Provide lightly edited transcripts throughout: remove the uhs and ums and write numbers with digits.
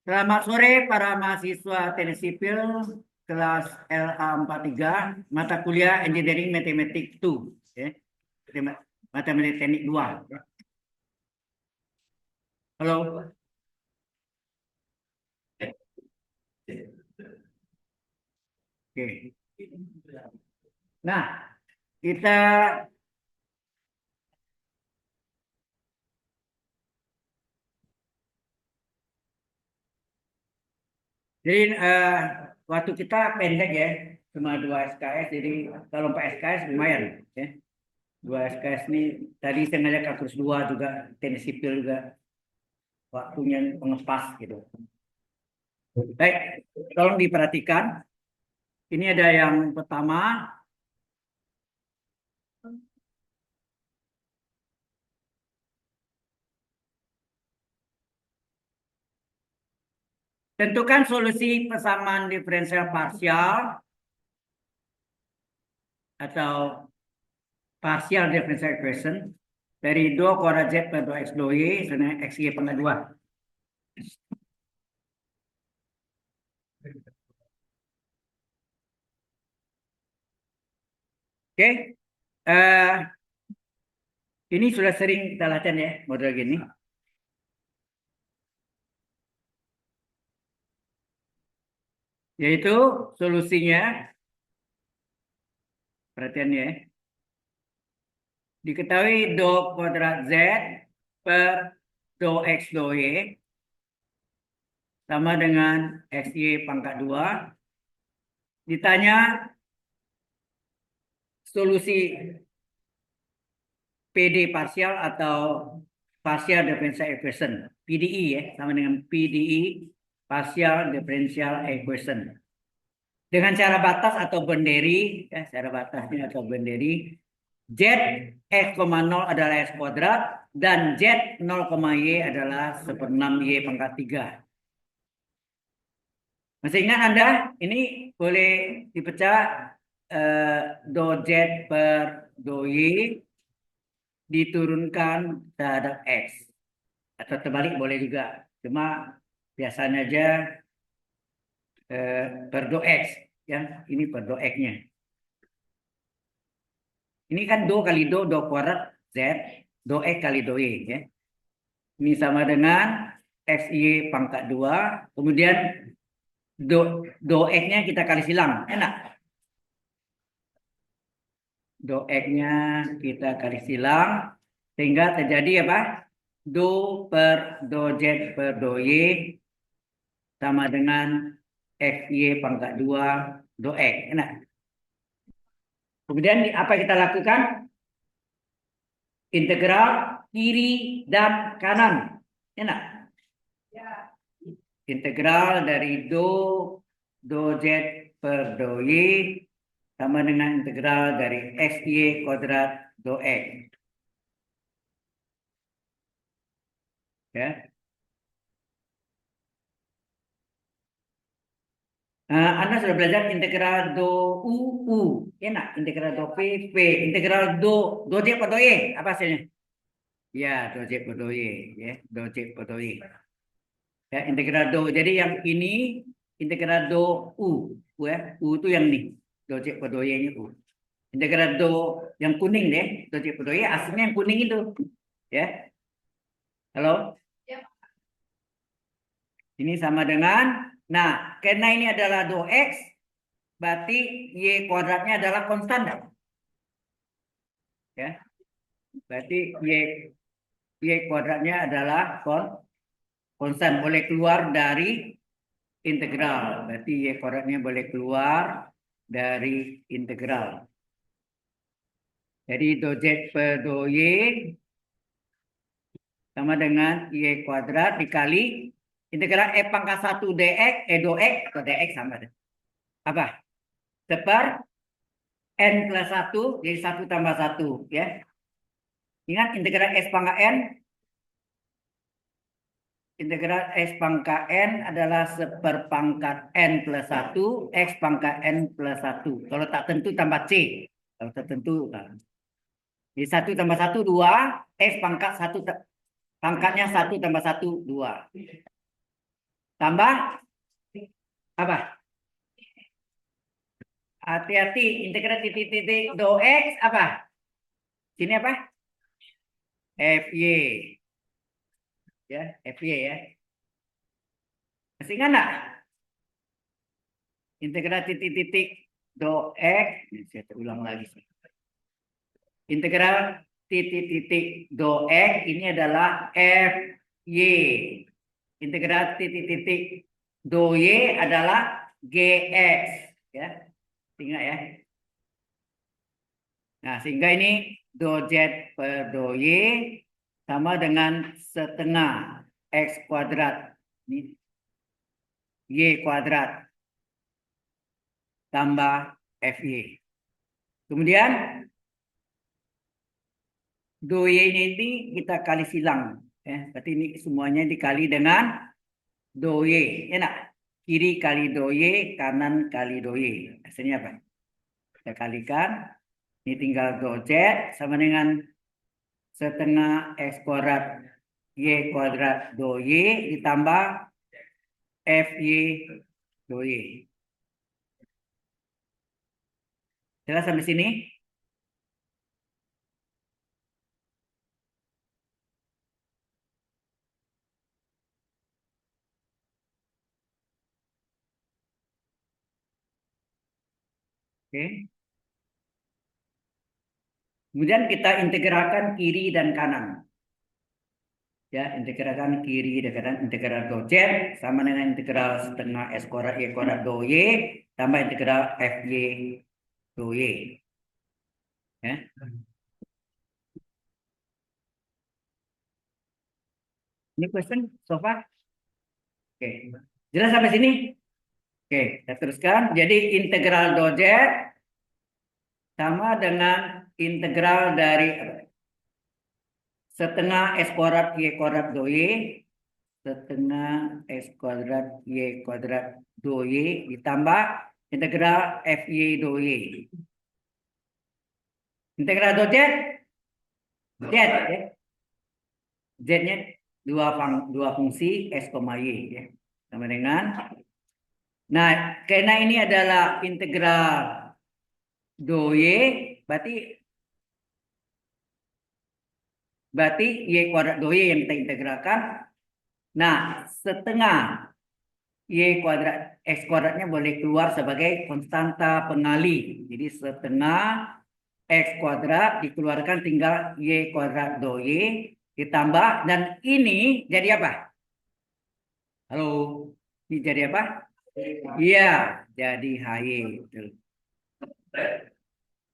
Selamat sore para mahasiswa Teknik Sipil kelas LA43 mata kuliah Engineering Matematik 2 ya. Matematik Teknik 2. Halo. Oke. Nah, kita jadi waktu kita pendek ya, cuma 2 SKS, jadi kalau 4 SKS lumayan ya. 2 SKS ini tadi sengaja kampus 2 juga Teknik Sipil juga waktunya pengepas gitu. Baik, tolong diperhatikan. Ini ada yang pertama. Tentukan solusi persamaan diferensial parsial atau partial differential equation dari 2 kuadrat Z per 2 X 2 Y sama X Y pangkat 2. Oke. Eh, ini sudah sering kita latihan ya, model gini. Yaitu solusinya, perhatian ya, diketahui 2 kuadrat Z per 2 X 2 Y sama dengan X Y pangkat 2. Ditanya solusi PD parsial atau partial differential equation, PDE ya, sama dengan PDE, partial differential equation. Dengan cara batas atau benderi, ya, cara batasnya atau benderi, Z X,0 adalah X kuadrat dan Z 0, Y adalah 1/6 Y pangkat 3. Masih ingat Anda? Ini boleh dipecah do Z per do Y diturunkan terhadap X. Atau terbalik boleh juga. Cuma biasanya aja per do X. Ya, ini per do X-nya. Ini kan do kali do kuadrat Z, do X kali do Y. Ya. Ini sama dengan XY pangkat 2. Kemudian do X-nya kita kali silang. Enak. Do X-nya kita kali silang. Sehingga terjadi apa? Do per do Z per do Y sama dengan XY pangkat 2 do X. Enak. Kemudian apa kita lakukan? Integral kiri dan kanan. Enak. Integral dari do Z per do Y sama dengan integral dari XY kuadrat do X. Ya. Anda sudah belajar integral do U. Enak. Integral do P. Integral do Z per do Y. Apa hasilnya? Ya, do Z per do Y. Ya, do Z per do Y. Ya, integral do. Jadi yang ini integral do U. Ya. U itu yang ini. Do Z per do Y-nya U. Integral do yang kuning deh. Do Z per do Y aslinya yang kuning itu. Ya. Halo? Ini sama dengan, nah, karena ini adalah do X, berarti Y kuadratnya adalah konstan. Ya. Berarti Y kuadratnya adalah konstan. Boleh keluar dari integral. Berarti Y kuadratnya boleh keluar dari integral. Jadi do Z per do Y sama dengan Y kuadrat dikali integral E pangkat 1 dx, do X atau dx sama. Apa? Seper N plus 1, jadi 1 tambah 1. Ya. Ingat integral S pangkat N. Integral S pangkat N adalah seperpangkat N plus 1, X pangkat N plus 1. Kalau tak tentu tambah C. Kalau tertentu. Jadi 1 tambah 1, 2. X pangkat 1, pangkatnya 1 tambah 1, 2. Tambah apa? Hati-hati, integral titik-titik do X apa? Sini apa? FY. Ya, FY ya. Masih ingat nggak? Integral titik-titik do X. Ini saya ulang lagi. Integral titik-titik do X ini adalah FY. Integral titik-titik do Y adalah GX. Ya, ingat ya. Nah, sehingga ini do Z per do Y sama dengan setengah X kuadrat. Ini Y kuadrat tambah FY. Kemudian do Y ini kita kali silang. Ya, berarti ini semuanya dikali dengan do Y. Enak. Kiri kali do Y, kanan kali do Y. Hasilnya apa? Kita kalikan. Ini tinggal do Z sama dengan setengah X kuadrat Y kuadrat do Y ditambah FY do Y. Jelas sampai sini? Oke. Kemudian kita integralkan kiri dan kanan. Ya, integralkan kiri dan kanan, integral do Z sama dengan integral setengah S kuadrat Y kuadrat do Y tambah integral FY do Y. Ya. Ini question so far? Oke. Jelas sampai sini? Oke, kita teruskan. Jadi integral do Z sama dengan integral dari setengah S kuadrat Y kuadrat do Y setengah X kuadrat Y kuadrat do Y ditambah integral FY do Y. Integral do Z, Z ya. Z-nya dua fungsi S, Y ya. Sama dengan, nah karena ini adalah integral do Y, berarti berarti Y kuadrat do Y yang kita integralkan. Nah, setengah Y kuadrat X kuadratnya boleh keluar sebagai konstanta pengali. Jadi setengah X kuadrat dikeluarkan tinggal Y kuadrat do Y ditambah dan ini jadi apa? Halo, ini jadi apa? Iya, jadi HY. Betul.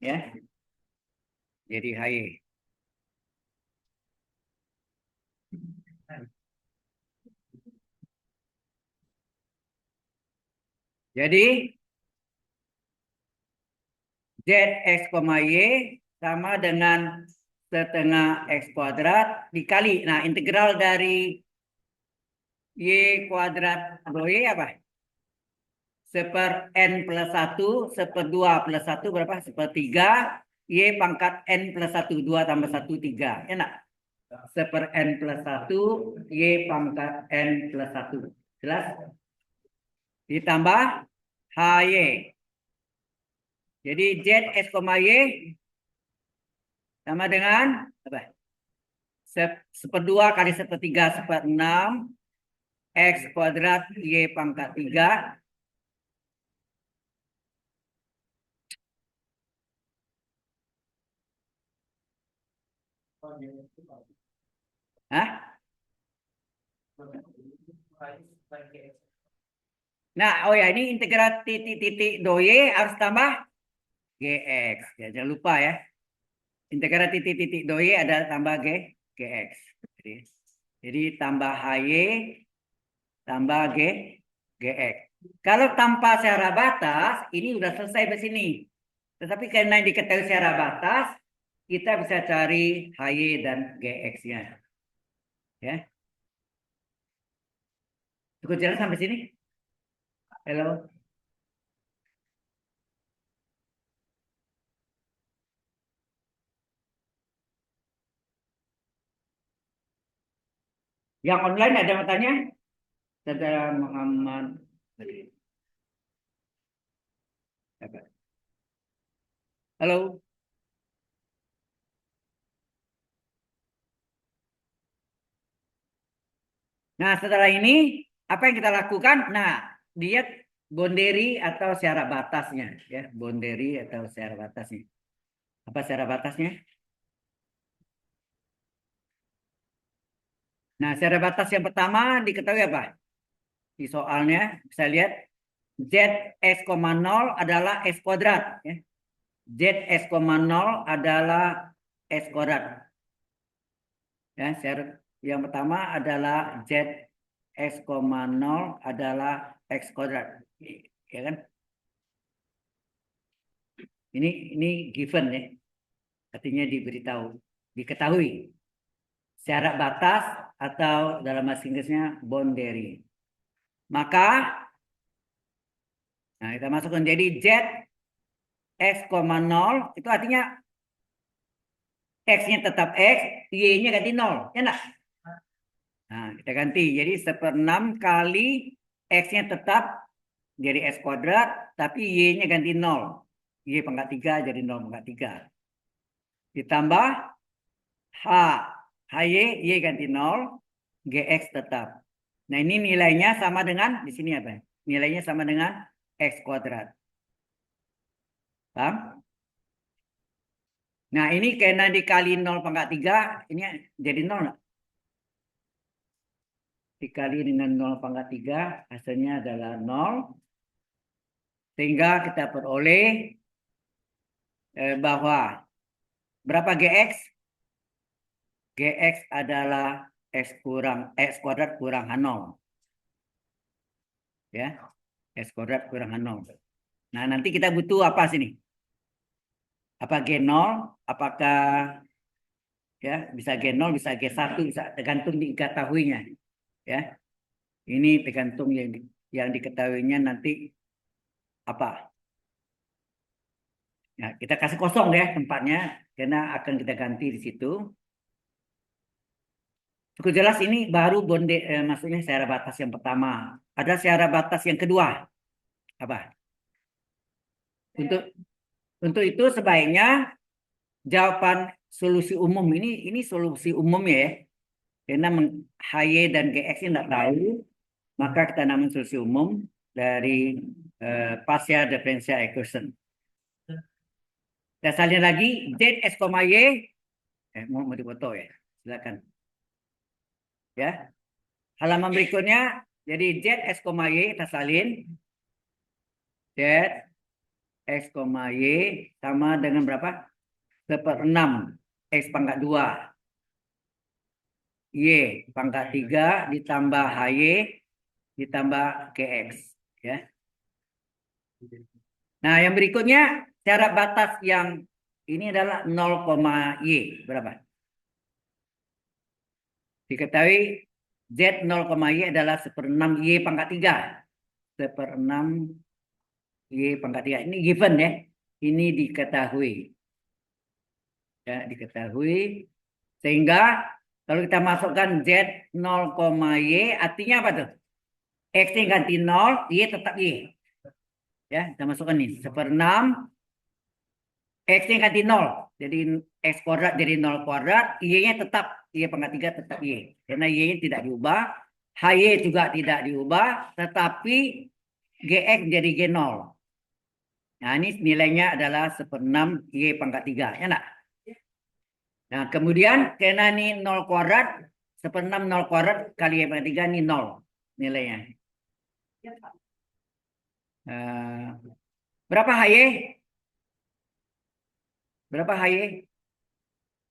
Ya, jadi HY. Jadi ZX, Y sama dengan setengah X kuadrat dikali. Nah, integral dari Y kuadrat do Y apa? Seper N plus 1, seper 2 plus 1 berapa? Sepertiga. Y pangkat N plus 1, 2 tambah 1, 3. Enak? Seper N plus 1, Y pangkat N plus 1. Jelas? Ditambah HY. Jadi ZX, Y sama dengan apa? Seperdua kali sepertiga seperenam X kuadrat Y pangkat 3. Hah? Nah, oh ya ini integral titik-titik do Y harus tambah GX. Ya, jangan lupa ya. Integral titik-titik do Y ada tambah GX. Jadi tambah HY tambah GX. Kalau tanpa secara batas, ini sudah selesai di sini. Tetapi karena diketahui secara batas, kita bisa cari HY dan GX-nya. Ya, cukup jelas sampai sini? Halo. Yang online ada yang mau tanya? Saudara Muhammad. Halo. Nah, setelah ini apa yang kita lakukan? Nah, dia boundary atau syarat batasnya, ya, boundary atau syarat batasnya. Apa syarat batasnya? Nah, syarat batas yang pertama diketahui apa? Di soalnya bisa lihat z x, nol adalah x kuadrat, ya. Z x, nol adalah x kuadrat. Ya, syarat yang pertama adalah z x, nol adalah x kuadrat, ya kan? Ini given, ya, artinya diberitahu, diketahui. Syarat batas atau dalam bahasa Inggrisnya boundary. Maka, nah kita masukkan jadi z x, nol itu artinya x-nya tetap x, y-nya ganti 0, ya enggak? Nah, kita ganti. Jadi 1/6 kali x-nya tetap jadi x kuadrat, tapi y-nya ganti 0. Y pangkat 3 jadi 0/3. Ditambah h, y ganti 0, gx tetap. Nah, ini nilainya sama dengan, di sini apa? Nilainya sama dengan x kuadrat. Paham? Nah, ini karena dikali 0/3, ini jadi 0 enggak? Dikali dengan 0/3, hasilnya adalah 0. Sehingga kita peroleh bahwa berapa gx? Gx adalah x kuadrat kurang h0. Ya, x kuadrat kurang h0. Nah, nanti kita butuh apa sini? Apa G0? Apakah ya bisa G0, bisa G1, bisa tergantung diketahuinya. Ya, ini tergantung yang diketahuinya nanti apa. Ya, kita kasih kosong ya tempatnya karena akan kita ganti di situ. Cukup jelas ini baru maksudnya syarat batas yang pertama. Ada syarat batas yang kedua. Apa? Untuk untuk itu sebaiknya jawaban solusi umum ini solusi umum ya. Karena HY dan GX ini tidak tahu, maka kita namakan solusi umum dari partial differential equation. Dan salin lagi Z S, Y mau dipoto ya. Silakan. Ya. Halaman berikutnya jadi Z S, Y kita salin. Z X, Y sama dengan berapa? 1/6 X pangkat 2 Y pangkat 3 ditambah HY ditambah GX, ya. Nah, yang berikutnya syarat batas yang ini adalah 0, Y berapa? Diketahui Z 0, Y adalah 1/6 Y pangkat 3. 1/6 Y pangkat 3 ini given ya. Ini diketahui. Ya, diketahui sehingga kalau kita masukkan Z 0, Y artinya apa tuh? X ganti 0, Y tetap Y. Ya, kita masukkan nih 1/6 X ganti 0. Jadi X kuadrat jadi 0 kuadrat, Y-nya tetap Y pangkat 3 tetap Y. Karena Y-nya tidak diubah, HY juga tidak diubah, tetapi GX jadi G0. Nah, ini nilainya adalah 1/6 Y pangkat 3. Ya enggak? Nah, kemudian karena ini 0 kuadrat, 1/6 0 kuadrat kali Y pangkat 3 ini 0 nilainya. Berapa HY? Berapa HY?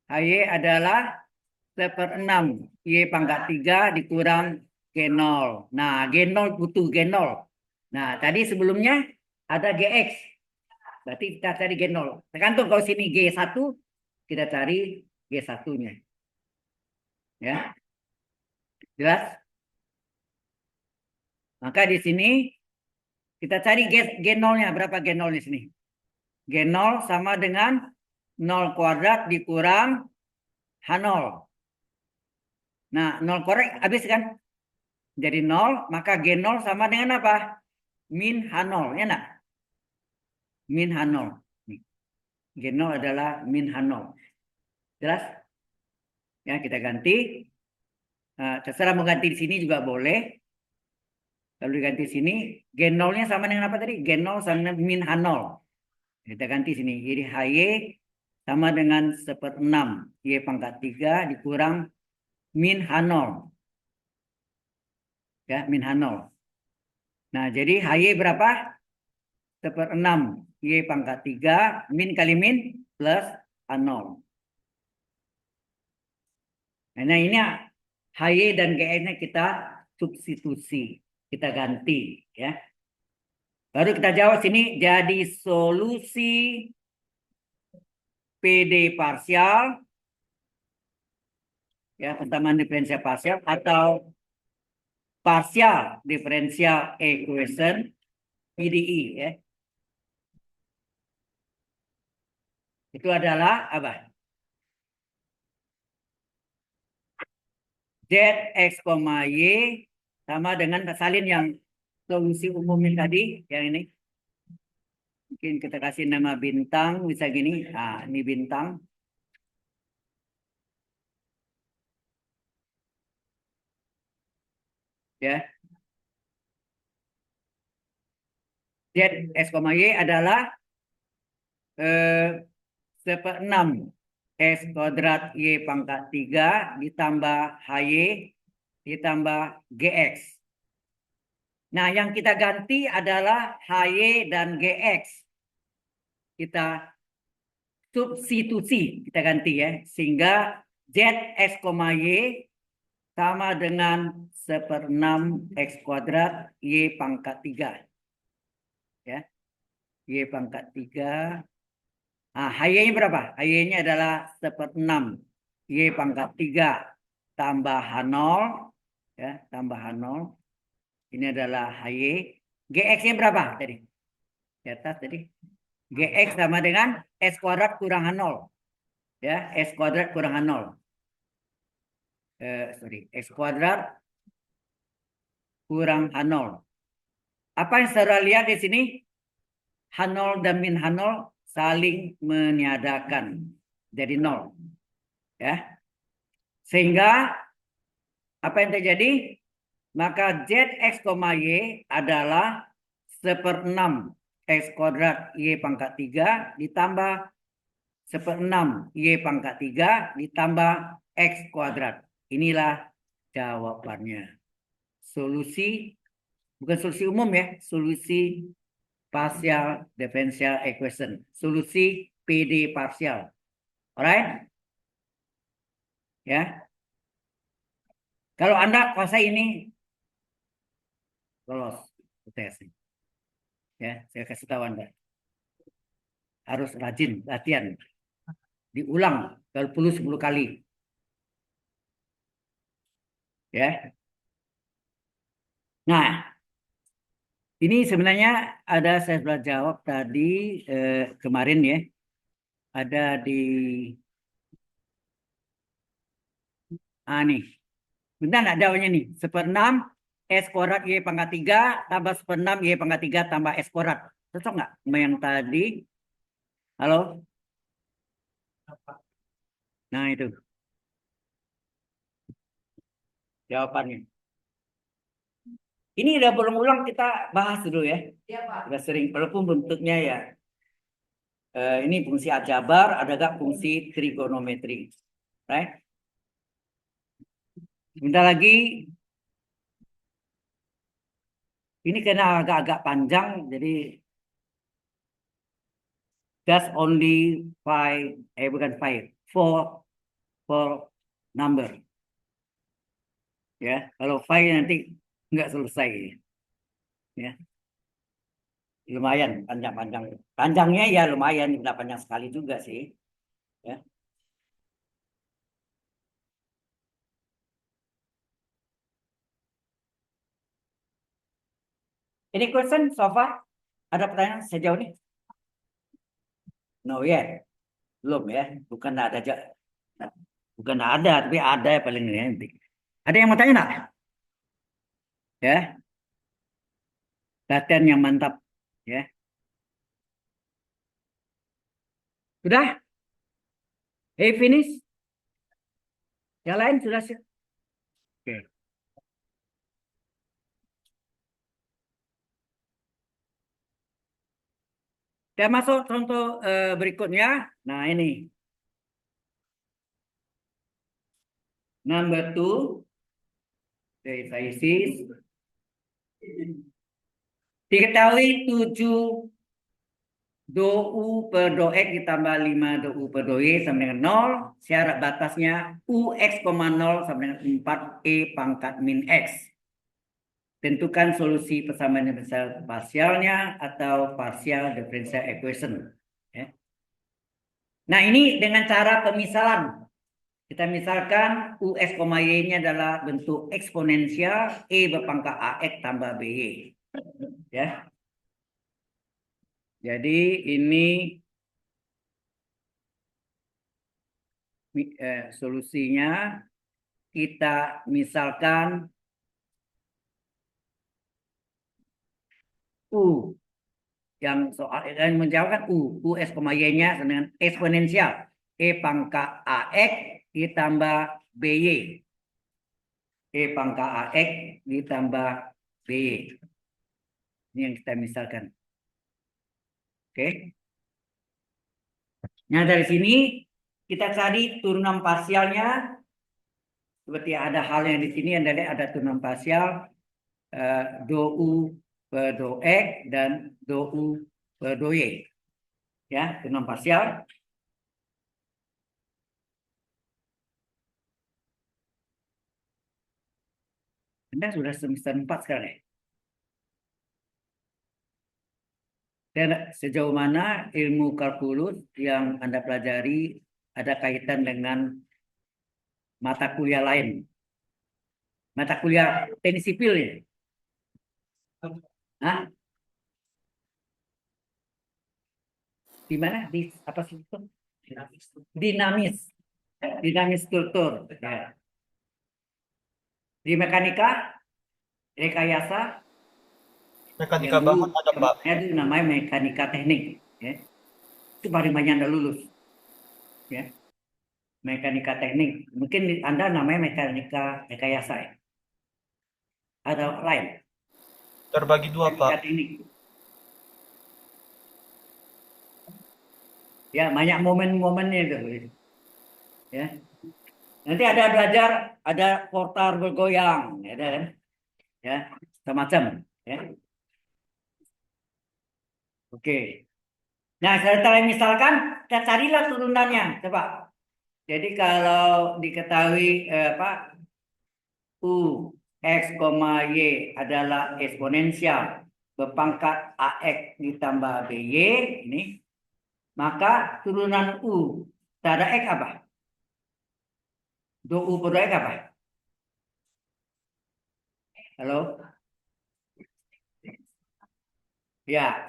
HY adalah 1/6 Y pangkat 3 dikurang G0. Nah, G0 butuh G0. Nah, tadi sebelumnya ada GX. Berarti kita cari G0. Tergantung kalau sini G1, kita cari G1-nya. Ya. Jelas? Maka di sini kita cari G0-nya. Berapa G0 di sini? G0 sama dengan 0 kuadrat dikurang H0. Nah, 0 kuadrat habis kan? jadi 0, maka G0 sama dengan apa? Min H0, ya nak? Min H0. G0 adalah min H0. Jelas? Ya, kita ganti. Terserah mau ganti di sini juga boleh. Lalu diganti sini, G0-nya sama dengan apa tadi? G0 sama dengan min H0. Kita ganti sini. Jadi HY sama dengan 1/6. Y pangkat 3 dikurang min H0. Ya, min H0. Nah, jadi HY berapa? 1/6. Y pangkat 3 min kali min plus H0. Nah, ini HY dan GS-nya kita substitusi. Kita ganti. Ya. Baru kita jawab sini. Jadi solusi PD parsial. Ya, persamaan diferensial parsial atau partial differential equation PDE, ya. Itu adalah apa? ZX, Y sama dengan salin yang solusi umumnya tadi, yang ini. Mungkin kita kasih nama bintang, bisa gini. Nah, ini bintang. Ya. ZX, Y adalah 1/6 S kuadrat Y pangkat 3 ditambah HY ditambah GX. Nah, yang kita ganti adalah HY dan GX. Kita substitusi, kita ganti ya. Sehingga ZX, Y sama dengan 1/6 X kuadrat Y pangkat 3. Ya. Y pangkat 3. Nah, HY-nya berapa? HY-nya adalah 1/6 Y pangkat 3 tambah H0. Ya, tambah H0. Ini adalah HY. GX-nya berapa tadi? Di atas tadi. GX sama dengan S kuadrat kurang H0. Ya, S kuadrat kurang H0. X kuadrat kurang H0. Apa yang saudara lihat di sini? H0 dan min H0 saling meniadakan. Jadi 0. Ya. Sehingga apa yang terjadi? Maka ZX, Y adalah 1/6 X kuadrat Y pangkat 3 ditambah 1/6 Y pangkat 3 ditambah X kuadrat. Inilah jawabannya. Solusi, bukan solusi umum ya, solusi partial differential equation. Solusi PD parsial. Alright? Ya. Kalau Anda kuasai ini, lolos tes. Ya, saya kasih tahu Anda. Harus rajin, latihan. Diulang kalau perlu 10 kali. Ya. Nah, ini sebenarnya ada saya sudah jawab tadi kemarin ya. Ada di nih. Bentar enggak jawabnya nih. 1/6 S kuadrat Y pangkat 3 tambah 1/6 Y pangkat 3 tambah S kuadrat. Cocok nggak sama yang tadi? Halo? Nah, itu jawabannya. Ini udah berulang-ulang kita bahas dulu ya. Sudah sering, walaupun bentuknya ya. Ini fungsi aljabar, ada gak fungsi trigonometri. Right? Bentar lagi. Ini karena agak-agak panjang, jadi just only bukan five, four number. Ya, kalau five nanti nggak selesai. Ya, lumayan panjang-panjang. Panjangnya ya lumayan, tidak panjang sekali juga sih. Ya. Ini question so far? Ada pertanyaan sejauh ini? No yet. Belum ya. Bukan ada aja. Bukan ada, tapi ada ya paling nanti. Ada yang mau tanya nggak? Ya, latihan yang mantap. Ya, sudah? Hey, finish. Yang lain sudah siap. Oke. Kita masuk contoh berikutnya. Nah, ini. Number two, the exercises. Diketahui 7 do U per do X ditambah 5 do U per do Y sama dengan 0. Syarat batasnya UX, 0 sama dengan 4 E pangkat min X. Tentukan solusi persamaan diferensial parsialnya atau partial differential equation. Ya. Nah, ini dengan cara pemisalan. Kita misalkan US, Y-nya adalah bentuk eksponensial E berpangkat AX tambah BY. Ya. Jadi ini solusinya kita misalkan U yang soal dan menjawabkan US, Y-nya dengan eksponensial E pangkat AX ditambah BY. E pangkat AX ditambah BY. Ini yang kita misalkan. Oke. Nah, dari sini kita cari turunan parsialnya. Seperti ada hal yang di sini ada turunan parsial do U per do X dan do U per do Y. Ya, turunan parsial. Anda sudah semester 4 sekarang ya? Dan sejauh mana ilmu kalkulus yang Anda pelajari ada kaitan dengan mata kuliah lain? Mata kuliah teknik sipil ya? Hah? Di mana? Di apa sih itu? Dinamis. Dinamis struktur. Ya. Di mekanika, rekayasa, Mekanika yang dulu bahan ada, Pak. itu namanya mekanika teknik. Ya. Itu paling banyak Anda lulus. Ya. Mekanika teknik. Mungkin Anda namanya mekanika rekayasa ya? Atau lain. Terbagi dua, Mekanika Pak. teknik. Ya, banyak momen-momennya itu. Ya. Nanti ada belajar, ada portar bergoyang, ya kan? Ya, semacam. Ya. Oke. Nah, setelah misalkan, kita carilah turunannya, coba. Jadi kalau diketahui U X, Y adalah eksponensial berpangkat AX ditambah BY, ini, maka turunan U pada X apa? Do U per do X apa? Halo? Ya,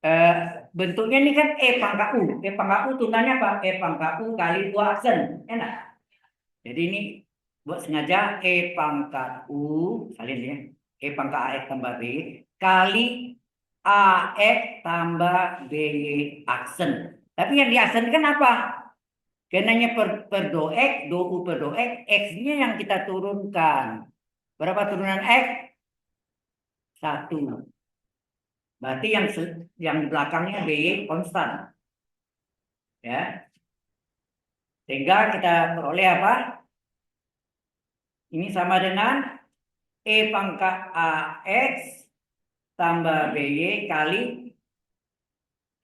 eh, bentuknya ini kan E pangkat U. E pangkat U turunannya apa? E pangkat U kali 2 aksen. Enak. Jadi ini buat sengaja E pangkat U, salin ya. E pangkat AX tambah B kali AX tambah BY aksen. Tapi yang diaksenkan apa? Kenanya per do X, do U per do X, X-nya yang kita turunkan. Berapa turunan X? 1. Berarti yang di belakangnya BY konstan. Ya. Sehingga kita peroleh apa? Ini sama dengan E pangkat AX tambah BY kali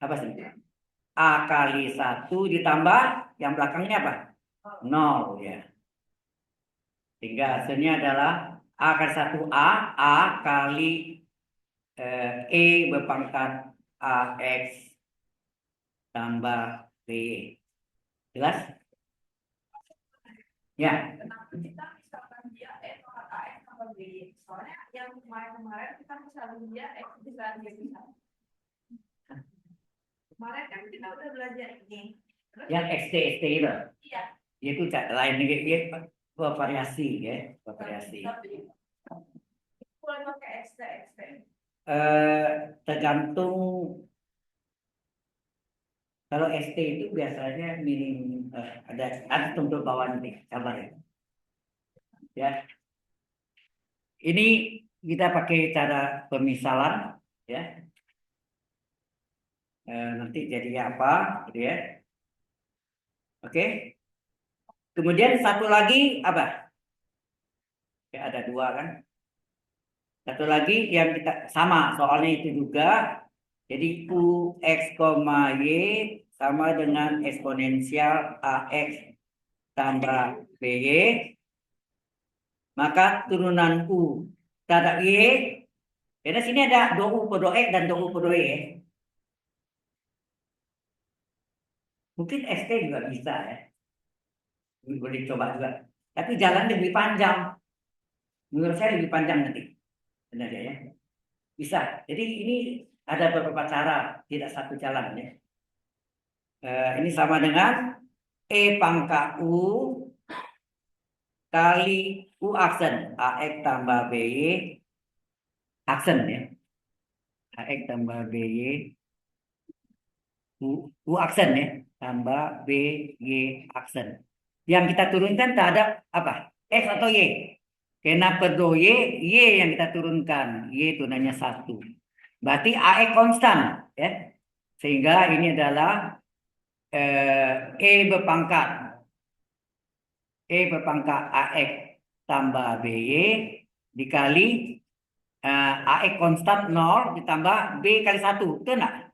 apa sih? A kali 1 ditambah yang belakangnya apa? 0 ya. Sehingga hasilnya adalah A kali 1 A kali E berpangkat AX tambah BY. Jelas? Ya. Kita misalkan dia pangkat AX tambah BY. Soalnya yang kemarin-kemarin kita misalkan dia X bisa dia bisa. Kemarin kan kita udah belajar ini. Terus, Yang XT itu. iya. Itu lain ya, variasi ya, variasi. Tapi boleh pakai XT, XT. Tergantung. Kalau ST itu biasanya minim ada tumpul bawah nanti sabar ya. Ya, ini kita pakai cara pemisalan ya. Nanti jadinya apa gitu ya. Oke. Kemudian satu lagi apa? Ya, ada dua kan. Satu lagi yang kita sama soalnya itu juga. Jadi UX, Y sama dengan eksponensial AX tambah BY. Maka turunan U terhadap Y. Jadi sini ada 2U per 2X dan 2U per 2Y ya. Mungkin ST juga bisa ya. Boleh coba juga. Tapi jalan lebih panjang. Menurut saya lebih panjang nanti. Benar ya? Bisa. Jadi ini ada beberapa cara, tidak satu jalan ya. Ini sama dengan E pangkat U kali U aksen. AX tambah BY aksen ya. AX tambah BY U aksen ya. Tambah BY aksen. Yang kita turunkan terhadap apa? X atau Y? Karena per Y, Y yang kita turunkan. Y itu nanya 1. Berarti AX konstan. Ya. Sehingga ini adalah E berpangkat AX tambah BY dikali AX konstan 0 ditambah B kali 1. Itu enggak?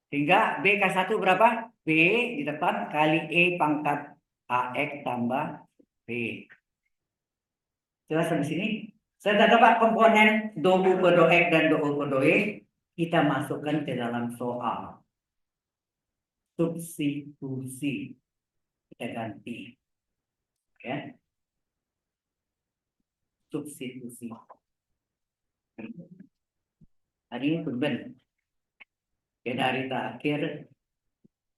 Sehingga B kali 1 berapa? B di depan kali E pangkat AX tambah B. Jelas sampai sini? Saya sudah dapat komponen dou per dou X dan dou per dou Y. Kita masukkan ke dalam soal. Substitusi. Kita ganti. Ya. Substitusi. Hari ini beban. Ya, hari terakhir.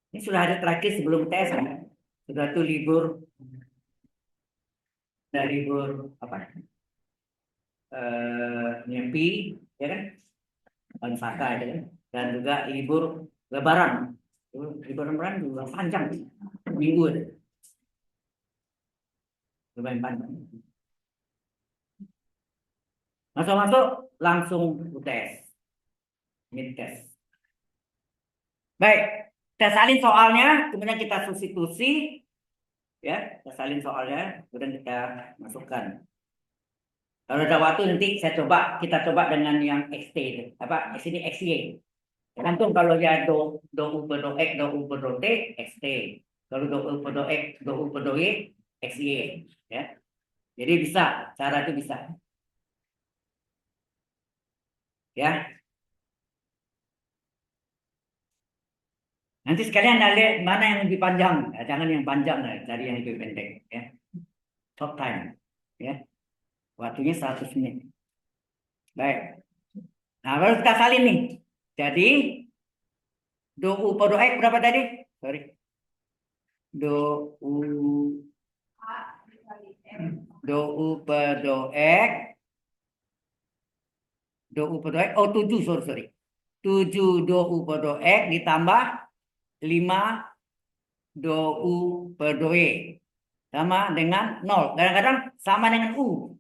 Ini sudah hari terakhir sebelum tes kan? Sudah tuh libur. Dari libur apa? Nyepi, ya kan? Pansaka ya kan? Dan juga libur Lebaran. Libur Lebaran juga panjang, minggu ya. Lumayan panjang. Masuk-masuk langsung UTS, mid test. Baik, kita salin soalnya, kemudian kita substitusi, ya, kita salin soalnya, kemudian kita masukkan. Kalau ada waktu nanti kita coba dengan yang XT itu. Apa? Sini XY. Tergantung kalau ya do U per do X, do U per do T, XT. Kalau do U per do X, do U per do Y, XY. Ya. Jadi bisa, cara itu bisa. Ya. Nanti sekalian Anda lihat mana yang lebih panjang. Ya, jangan yang panjang, cari yang lebih pendek. Ya. Top time. Ya. Waktunya 100 menit. Baik. Nah, baru kita salin nih. Jadi, do U per do X berapa tadi? Sorry. Do U A dikali M. do U per do X. Do U per do X. Oh, 7, sorry. 7 do U per do X ditambah 5 do U per do Y. Sama dengan 0. Kadang-kadang sama dengan U.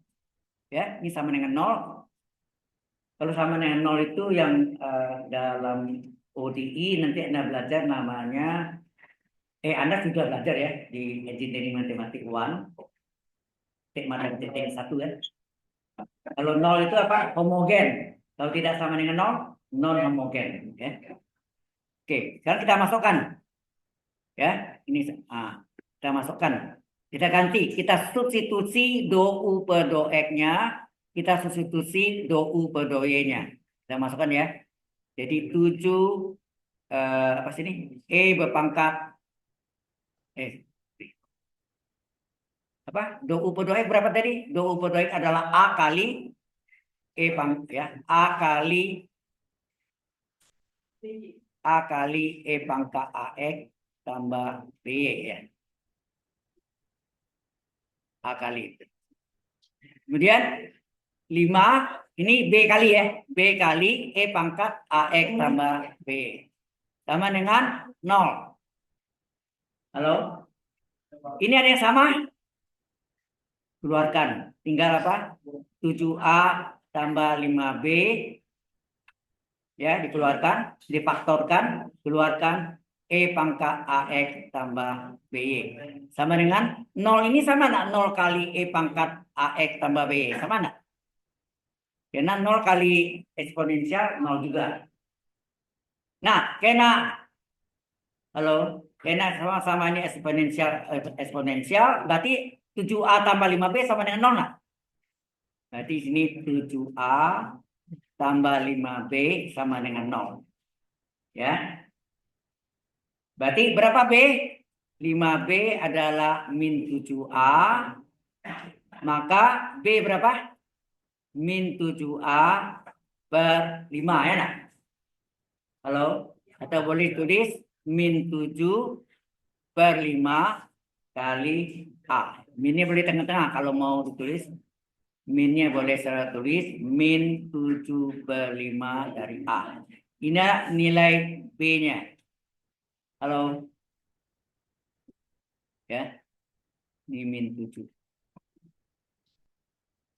Ya, ini sama dengan 0. Kalau sama dengan 0 itu yang dalam ODI nanti Anda belajar namanya Anda sudah belajar ya di Engineering Matematik 1. Matematik 1 ya. Kalau 0 itu apa? Homogen. Kalau tidak sama dengan 0, non homogen ya. Oke, sekarang kita masukkan. Ya, ini kita masukkan. Kita ganti, kita substitusi do U per do X-nya, kita substitusi do U per do Y-nya. Kita masukkan ya. Jadi 7 apa sini? E berpangkat apa? Do U per do X berapa tadi? Do U per do X adalah A kali E ya. A kali E pangkat AX tambah BY ya. A kali itu. Kemudian ini B kali ya. B kali E pangkat AX tambah B. Sama dengan 0. Halo? Ini ada yang sama? Keluarkan. Tinggal apa? 7A tambah 5B. Ya, dikeluarkan. Difaktorkan. Keluarkan E pangkat AX tambah BY. Sama dengan 0 ini sama enggak? 0 kali E pangkat AX tambah BY. Sama enggak? Karena 0 kali eksponensial 0 juga. Nah, halo, karena sama-sama ini eksponensial, berarti 7A tambah 5B sama dengan 0 nggak? Berarti sini 7A tambah 5B sama dengan 0. Ya. Berarti berapa B? 5B adalah min 7A. Maka B berapa? Min 7A per 5 ya nak? Halo? Atau boleh tulis min 7 per 5 kali A. Minnya boleh tengah-tengah kalau mau ditulis. Minnya boleh saya tulis min 7 per 5 dari A. Ini nilai B-nya. Halo? Ya. Ini min 7.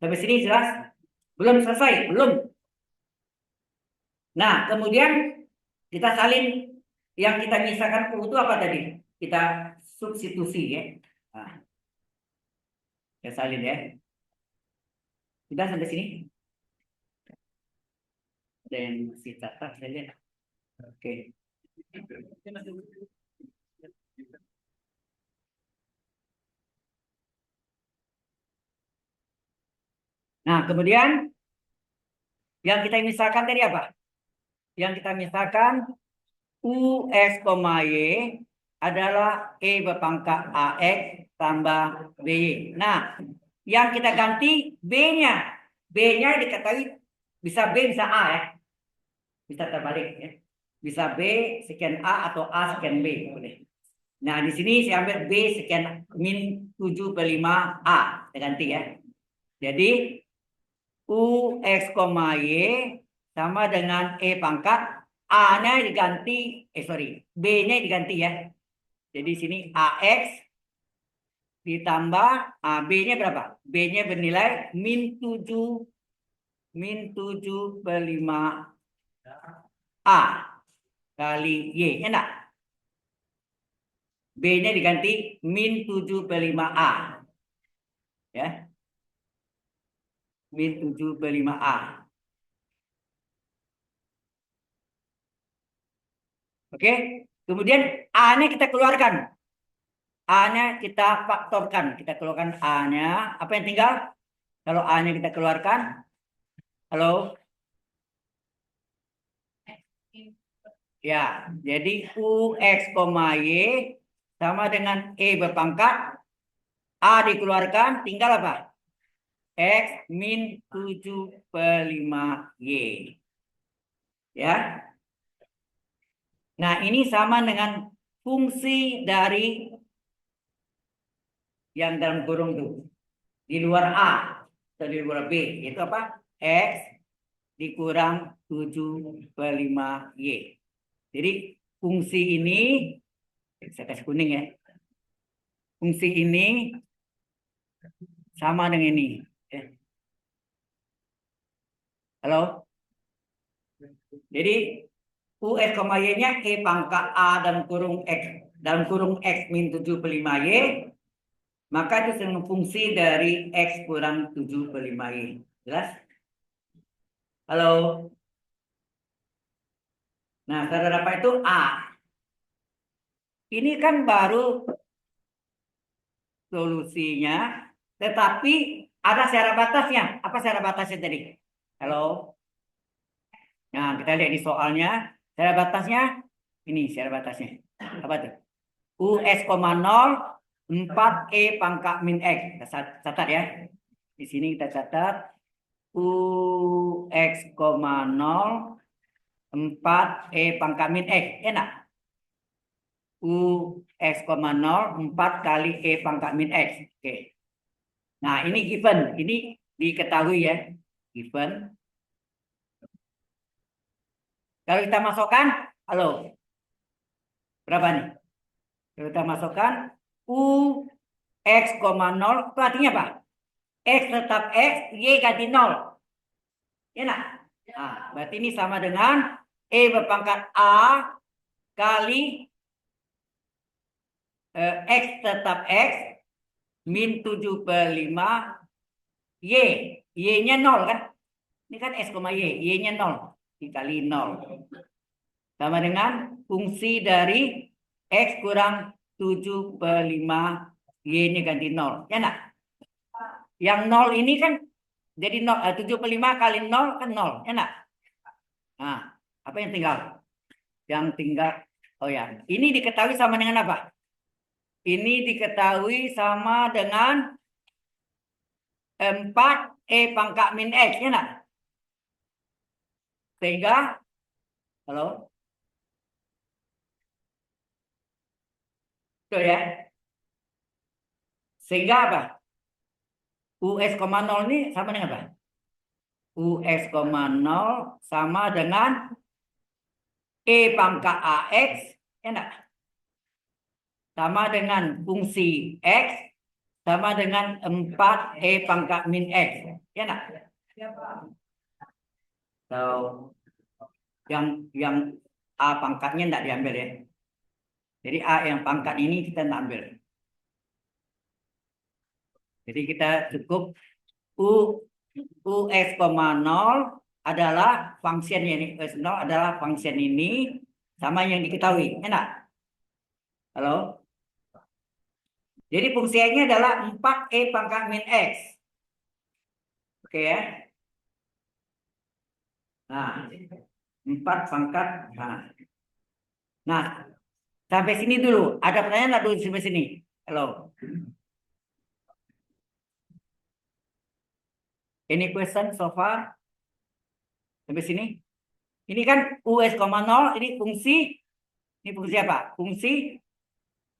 Sampai sini jelas? Belum selesai? Belum. Nah, kemudian kita salin yang kita misalkan U itu apa tadi? Kita substitusi ya. Nah, kita salin ya. Sudah sampai sini? Ada yang masih catat saya lihat. Oke. Nah, kemudian yang kita misalkan tadi apa? Yang kita misalkan U X, Y adalah E berpangkat AX tambah BY. Nah, yang kita ganti B-nya. B-nya diketahui bisa B, bisa A ya. Bisa terbalik ya. Bisa B sekian A atau A sekian B. Boleh. Nah, di sini saya ambil B sekian min 7 per 5 A. Saya ganti ya. Jadi, U X, Y sama dengan E pangkat. A-nya diganti, B-nya diganti ya. Jadi sini AX ditambah B-nya berapa? B-nya bernilai min 7 per 5 A kali Y. Enak? B-nya diganti min 7 per 5 A. Ya. Min 7 per 5 A. Oke. Kemudian A-nya kita keluarkan. A-nya kita faktorkan. Kita keluarkan A-nya. Apa yang tinggal? Kalau A-nya kita keluarkan. Halo? Ya, jadi U X, Y sama dengan E berpangkat. A dikeluarkan, tinggal apa? X min 7 per 5 Y. Ya. Nah, ini sama dengan fungsi dari yang dalam kurung itu. Di luar A atau di luar B. Itu apa? X dikurang 7 per 5 Y. Jadi fungsi ini, saya kasih kuning ya. Fungsi ini sama dengan ini. Halo? Jadi U X, Y-nya E pangkat A dalam kurung X min 7 per 5 Y. Maka itu sama fungsi dari X kurang 7 per 5 Y. Jelas? Halo? Nah, saudara apa itu A? Ini kan baru solusinya, tetapi ada syarat batasnya. Apa syarat batasnya tadi? Halo? Nah, kita lihat di soalnya. Syarat batasnya, ini syarat batasnya. Apa tuh? US, 0, 4E pangkat min X. Kita catat ya. Di sini kita catat. UX, 0, 4E pangkat min X. Enak? UX, 0, 4 kali E pangkat min X. Oke. Nah, ini given. Ini diketahui ya. given. Kalau kita masukkan, halo, berapa nih? Kalau kita masukkan U X, 0, itu artinya apa? X tetap X, Y ganti 0. Ya nak? Nah, berarti ini sama dengan E berpangkat A kali X tetap X min 7/5 Y. Y-nya 0 kan? Ini kan X, Y. Y-nya 0. Dikali 0. Sama dengan fungsi dari X kurang 7/5 Y-nya ganti 0. Ya nak? Yang 0 ini kan jadi 7/5 kali 0 kan 0. Ya nak? Nah, apa yang tinggal? Yang tinggal, oh ya, ini diketahui sama dengan apa? Ini diketahui sama dengan 4 E pangkat min X. Ya nak? Sehingga, halo? Tuh ya. Sehingga apa? US, 0 ini sama dengan apa? US, 0 sama dengan E pangkat AX, ya enggak? Sama dengan fungsi X, sama dengan 4 E pangkat min X, ya enggak? So, yang A pangkatnya enggak diambil ya. Jadi A yang pangkat ini kita enggak ambil. Jadi kita cukup US, 0 adalah function ini, US 0 adalah function ini sama yang diketahui, enak? Halo? Jadi fungsi X-nya adalah 4 E pangkat min X. Oke ya? Nah, 4 pangkat. Nah, sampai sini dulu. Ada pertanyaan nggak dulu sampai sini? Halo? Any question so far? Sampai sini? Ini kan US, 0, ini fungsi apa? Fungsi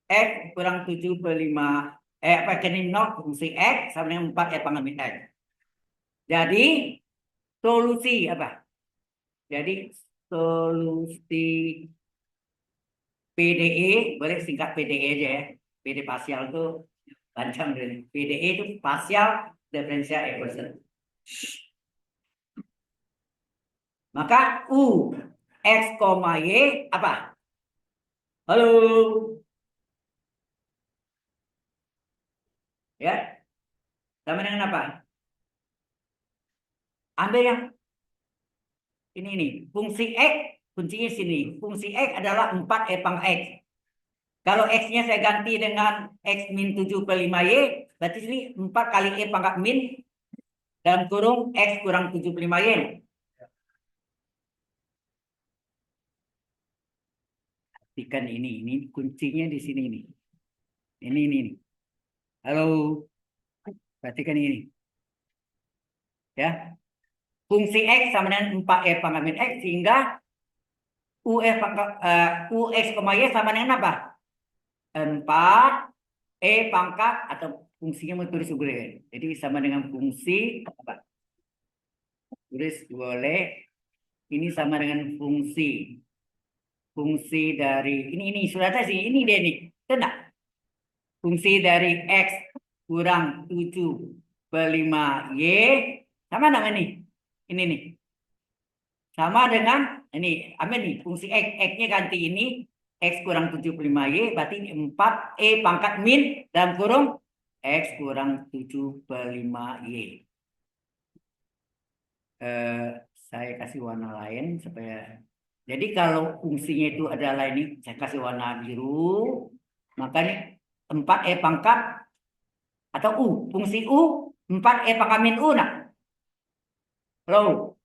X kurang 7/5. Apa ini 0 fungsi X sama dengan 4 pangkat min X. Jadi solusi apa? Jadi solusi PDE, boleh singkat PDE aja ya. PD parsial itu panjang dari PDE itu partial differential equation. Maka U X, Y apa? Halo. Ya. Sama dengan apa? Ambil yang ini. Fungsi X, kuncinya sini. Fungsi X adalah 4 pangkat X. Kalau X-nya saya ganti dengan X min 7/5Y, berarti sini 4 kali E pangkat min dalam kurung X kurang 7/5Y. Perhatikan ini kuncinya di sini nih. Ini. Halo. Perhatikan ini. Ya. Fungsi X sama dengan 4 pangkat min X sehingga UX, Y sama dengan apa? 4 pangkat atau fungsinya mau tulis boleh. Jadi sama dengan fungsi apa? Tulis boleh. Ini sama dengan fungsi dari ini sudah ada sih, ini dia nih. Tenang. Fungsi dari X kurang 7/5Y sama nama nih. Ini nih. Sama dengan ini, ambil nih fungsi X-nya ganti ini X kurang 7/5Y, berarti ini 4 pangkat min dalam kurung X kurang 7/5Y. Saya kasih warna lain supaya, jadi kalau fungsinya itu adalah ini, saya kasih warna biru, makanya 4 pangkat atau U, fungsi U 4 pangkat min U. Nah, halo.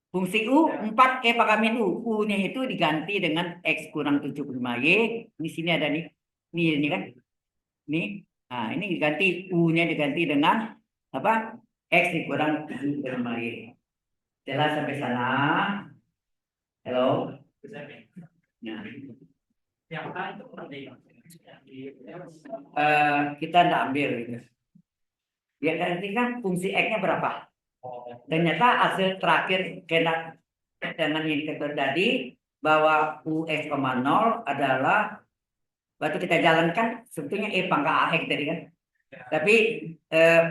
Fungsi U 4 pangkat min U. U-nya itu diganti dengan X kurang 7/5Y. Di sini ada nih. Ini kan. Ini. Nah, ini diganti U-nya diganti dengan apa? X kurang 7/5Y. Jelas sampai sana? Halo. Nah. Kita tidak ambil gitu. Ya nanti kan fungsi X-nya berapa? Ternyata hasil terakhir kena dengan indikator tadi bahwa US,0 adalah waktu kita jalankan sebetulnya E pangkat AX tadi kan. Tapi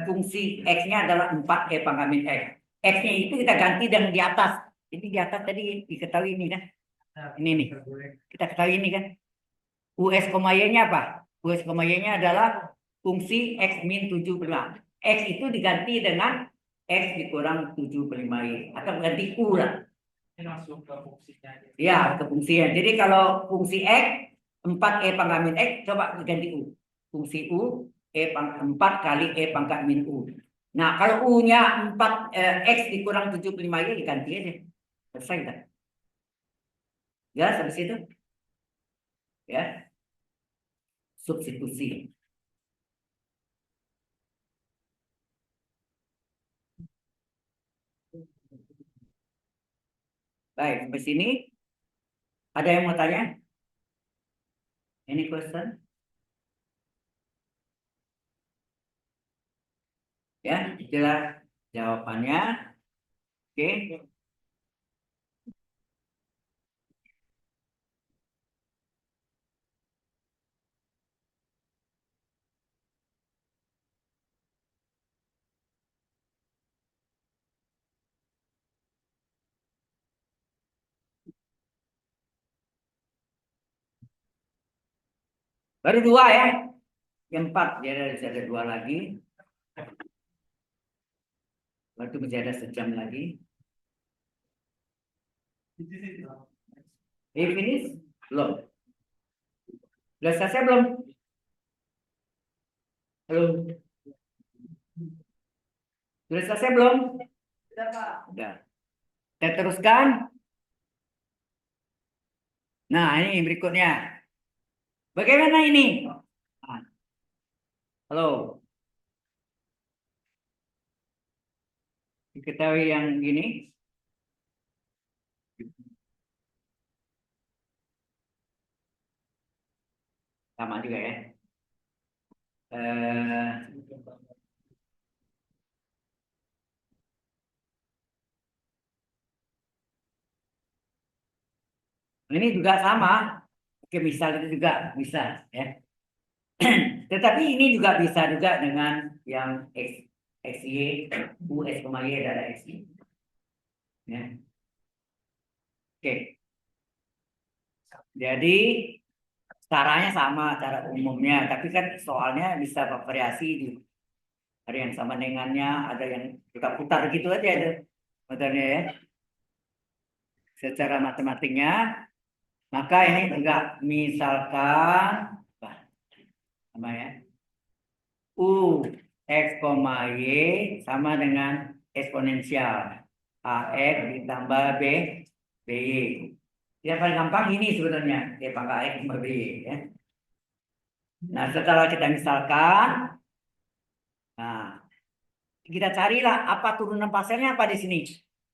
fungsi X-nya adalah 4 E pangkat min X. X-nya itu kita ganti dengan di atas. Jadi di atas tadi diketahui ini kan. Ini nih. Kita ketahui ini kan. US, Y-nya apa? US, Y-nya adalah fungsi X min 75. X itu diganti dengan X dikurang 75Y. Atau ganti U lah. Langsung ke fungsinya aja. Ya, ke fungsinya. Jadi kalau fungsi X, 4 E pangkat min X, coba diganti U. Fungsi U, 4 kali E pangkat min U. Nah, kalau U-nya 4, X dikurang 75Y, diganti aja. Selesai kan? Ya, sampai situ. Ya, substitusi. Baik, sampai sini. Ada yang mau tanya? Any question? Ya, jelas jawabannya. Oke. Baru 2 ya. Yang 4, dia ada 2 lagi. Waktu masih ada sejam lagi. Finish? Belum. Sudah selesai belum? Belum. Sudah selesai belum? Sudah, Pak. Sudah. Kita teruskan. Nah, ini berikutnya. Bagaimana ini? Nah, halo. Diketahui yang gini. Sama juga ya. Ini juga sama. Oke, misal itu juga bisa ya. Tetapi ini juga bisa juga dengan yang XY, US, Y adalah XY. Ya. Oke. Jadi caranya sama, cara umumnya. Tapi kan soalnya bisa bervariasi. Ada yang sama dengannya, ada yang juga putar gitu aja itu. Motornya ya. Secara matematiknya, maka ini juga misalkan sama ya. U X, Y sama dengan eksponensial AX ditambah BY. Yang paling gampang ini sebetulnya, pangkat X tambah BY ya. Nah, setelah kita misalkan, nah kita carilah apa turunan parsialnya apa di sini.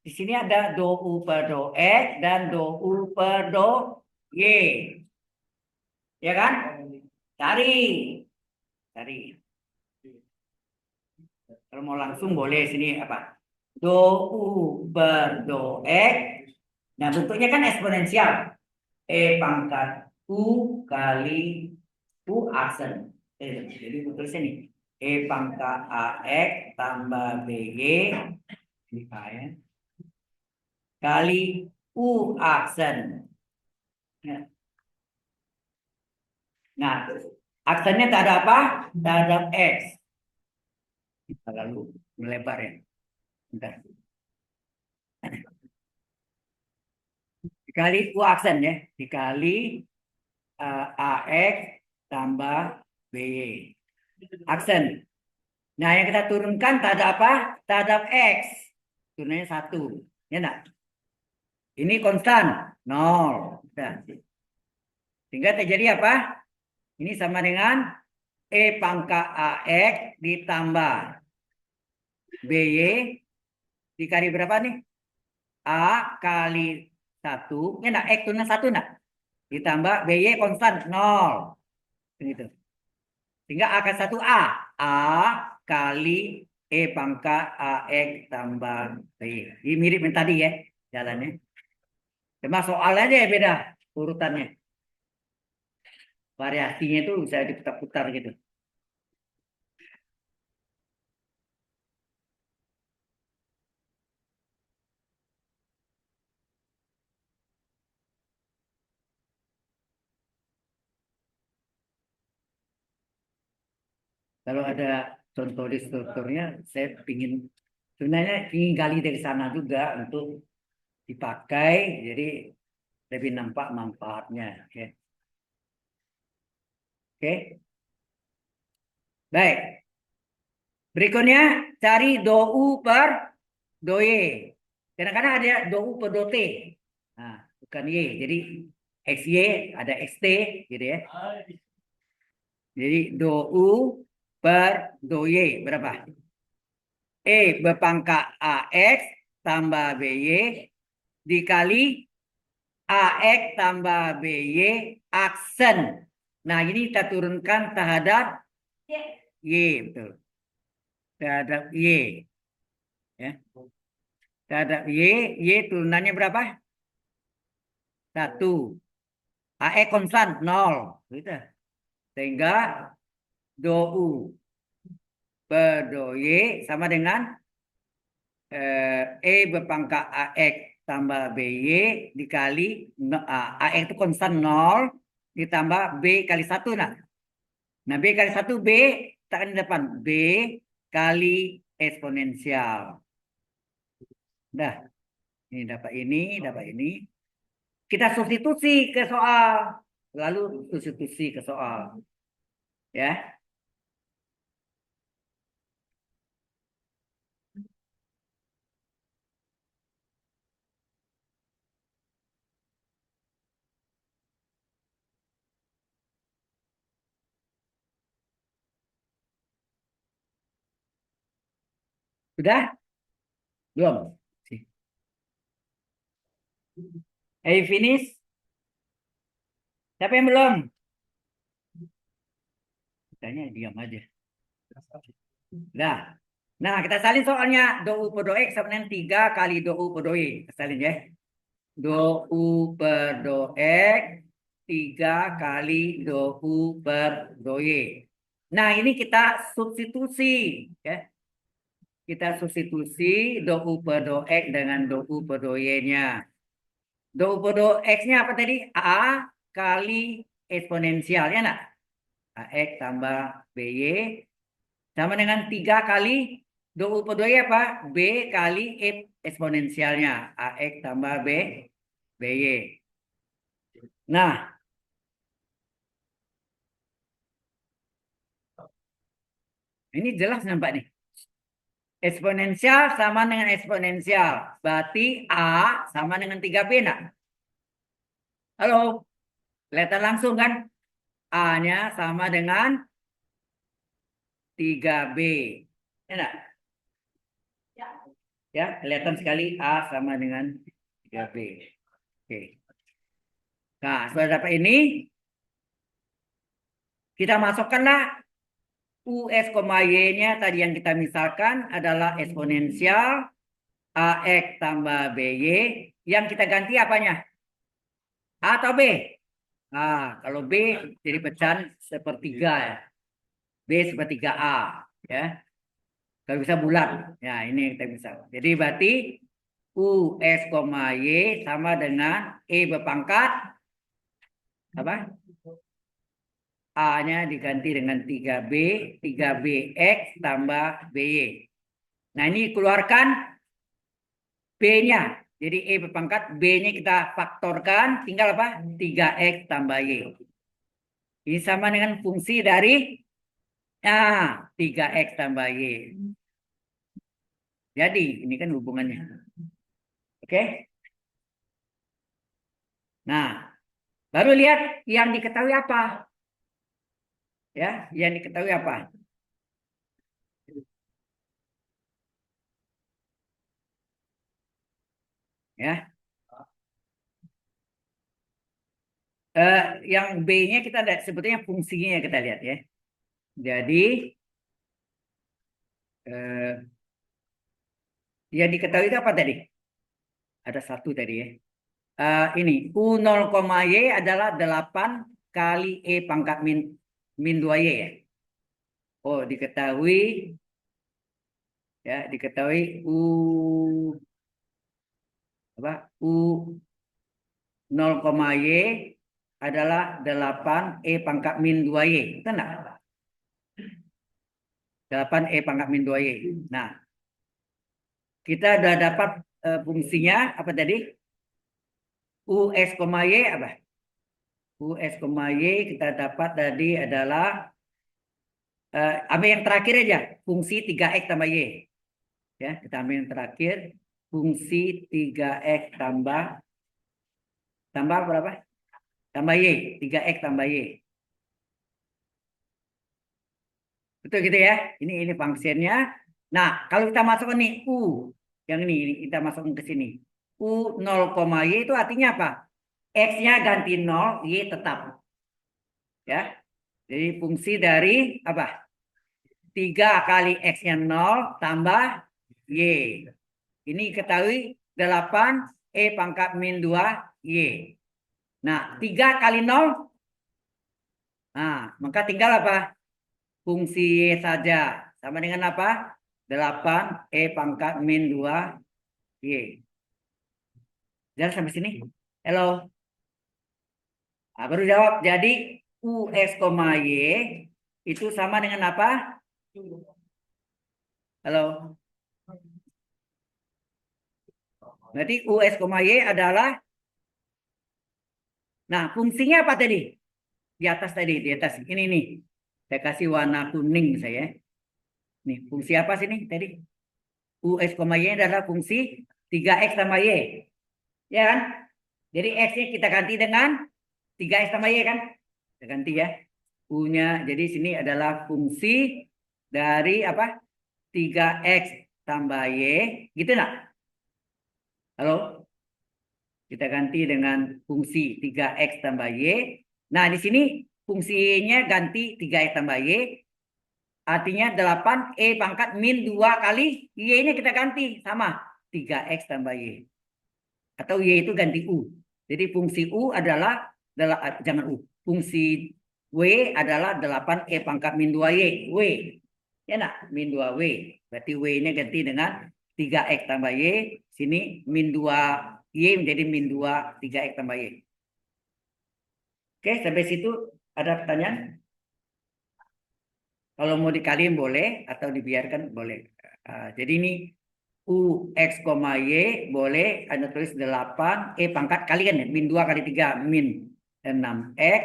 Di sini ada do U per do X dan do U per do Y. Ya kan? Cari. Kalau mau langsung boleh sini apa? Do U per do X. Nah, bentuknya kan eksponensial. E pangkat U kali U aksen. Jadi betul sini. E pangkat AX tambah BY kali U aksen. Nah, aksennya tak ada apa? Tak ada X. Lalu melebar ya. Bentar. Dikali U aksen ya. Dikali AX tambah BY. Aksen. Nah, yang kita turunkan tak ada apa? Tak ada X. Turunannya 1. Ya enggak? Ini konstan. 0. Nah. Sehingga terjadi apa? Ini sama dengan E pangkat AX ditambah BY dikali berapa nih? A kali 1. Ya enggak? X turunnya 1 enggak? Ditambah BY konstan 0. Begitu. Sehingga A kali 1 A. A kali pangkat AX tambah B. Ini mirip yang tadi ya jalannya. Cuma soal aja ya beda urutannya. Variasinya itu bisa diputar-putar gitu. Kalau ada contoh di strukturnya, saya sebenarnya ingin gali dari sana juga untuk dipakai, jadi lebih nampak manfaatnya. Oke, oke, baik. Berikutnya cari do u per do y. Kadang-kadang ada do u per do t. Nah, bukan y. Jadi xy ada xt, gitu ya. Jadi do u per do y berapa? Berpangkat ax tambah by dikali AX tambah BY aksen. Nah, ini kita turunkan terhadap Y, betul. Terhadap Y. Ya. Terhadap Y turunannya berapa? 1. AX konstan, 0. Gitu. Sehingga do U per do Y sama dengan berpangkat AX tambah BY dikali AX itu konstan 0 ditambah B kali 1. Nah, B kali 1, B tekan di depan. B kali eksponensial. Dah, ini dapat ini, dapat ini. Kita substitusi ke soal. Lalu substitusi ke soal. Ya, sudah? Belum? Hey, finish? Siapa yang belum? Tanya diam aja. Dah. Nah, kita salin soalnya. Do U per do X sama dengan 3 kali do U per do Y. Kita salin ya. Do U per do X 3 kali do U per do Y. Nah, ini kita substitusi. Ya. Kita substitusi do U per do X dengan do U per do Y-nya. Do U per do X-nya apa tadi? A kali eksponensial. Ya, nak? AX tambah BY sama dengan 3 kali do U per do Y apa? B kali eksponensialnya. AX tambah BY. Nah, ini jelas nampak nih. Eksponensial sama dengan eksponensial. Berarti A sama dengan 3B, nak? Halo? Kelihatan langsung kan? A-nya sama dengan 3B. Ya, nak? Ya, kelihatan sekali A sama dengan 3B. Oke. Nah, sudah dapat ini. Kita masukkanlah US, Y-nya tadi yang kita misalkan adalah eksponensial AX tambah BY. Yang kita ganti apanya? A atau B? Kalau B jadi pecahan sepertiga ya. B sepertiga A. Ya. Kalau bisa bulat. Ya, ini yang kita bisa. Jadi berarti US, Y sama dengan berpangkat apa? A-nya diganti dengan 3B, 3BX tambah BY. Nah, ini keluarkan B-nya. Jadi berpangkat, B-nya kita faktorkan, tinggal apa? 3X tambah Y. Ini sama dengan fungsi dari 3X tambah Y. Jadi, ini kan hubungannya. Oke? Nah, baru lihat yang diketahui apa. Ya, yang diketahui apa? Ya, yang B-nya kita lihat sebetulnya fungsinya kita lihat ya. Jadi Eh, yang diketahui itu apa tadi? Ada satu tadi ya. Ini U0, Y adalah 8 kali E pangkat min 2Y ya. Oh, diketahui ya, diketahui apa? U0, Y adalah 8 E pangkat min 2Y. Betul enggak? 8 E pangkat min 2Y. Nah, kita udah dapat fungsinya apa tadi? US, Y apa? US, Y kita dapat tadi adalah ambil yang terakhir aja, fungsi 3X tambah Y. Ya, kita ambil yang terakhir, fungsi 3X tambah berapa? Tambah Y, 3X tambah Y. Betul gitu ya? Ini fungsinya. Nah, kalau kita masukkan nih U, yang ini kita masukkan ke sini. U0, Y itu artinya apa? X-nya ganti 0, Y tetap. Ya. Jadi fungsi dari apa? 3 kali X-nya 0 tambah Y. Ini ketahui 8 E pangkat min 2 Y. Nah, 3 kali 0. Nah, maka tinggal apa? Fungsi Y saja. Sama dengan apa? 8 E pangkat min 2 Y. Jelas sampai sini? Halo. Nah, baru jawab. Jadi US, Y itu sama dengan apa? Halo. Berarti US, Y adalah, nah fungsinya apa tadi? Di atas tadi, di atas. Ini nih. Saya kasih warna kuning saya. Nih, fungsi apa sih nih tadi? US, Y adalah fungsi 3X tambah Y. Ya kan? Jadi X-nya kita ganti dengan 3X tambah Y kan? Kita ganti ya. U-nya, jadi sini adalah fungsi dari apa? 3X tambah Y. Gitu nak? Halo? Kita ganti dengan fungsi 3X tambah Y. Nah, di sini fungsinya ganti 3X tambah Y. Artinya 8 E pangkat min 2 kali Y-nya kita ganti. Sama. 3X tambah Y. Atau Y itu ganti U. Jadi fungsi U adalah, jangan U. Fungsi W adalah 8 E pangkat min 2Y. W. Ya nak? Min 2W. Berarti W-nya ganti dengan 3X tambah Y. Sini min 2Y menjadi min 2 3X tambah Y. Oke, sampai situ ada pertanyaan? Kalau mau dikaliin boleh atau dibiarkan boleh. Jadi ini U X, Y boleh Anda tulis 8 E pangkat kalian ya. Min 2 kali 3 min 6X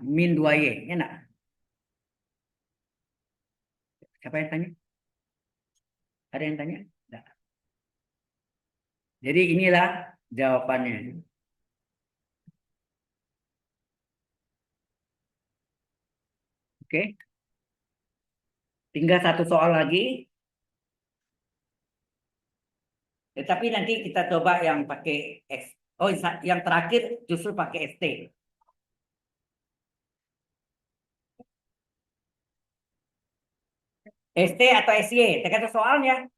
min 2Y. Enak. Siapa yang tanya? Ada yang tanya? Nggak. Jadi inilah jawabannya. Oke. Tinggal satu soal lagi. Tetapi nanti kita coba yang pakai X. Oh, yang terakhir justru pakai ST. ST atau SY, tergantung soalnya.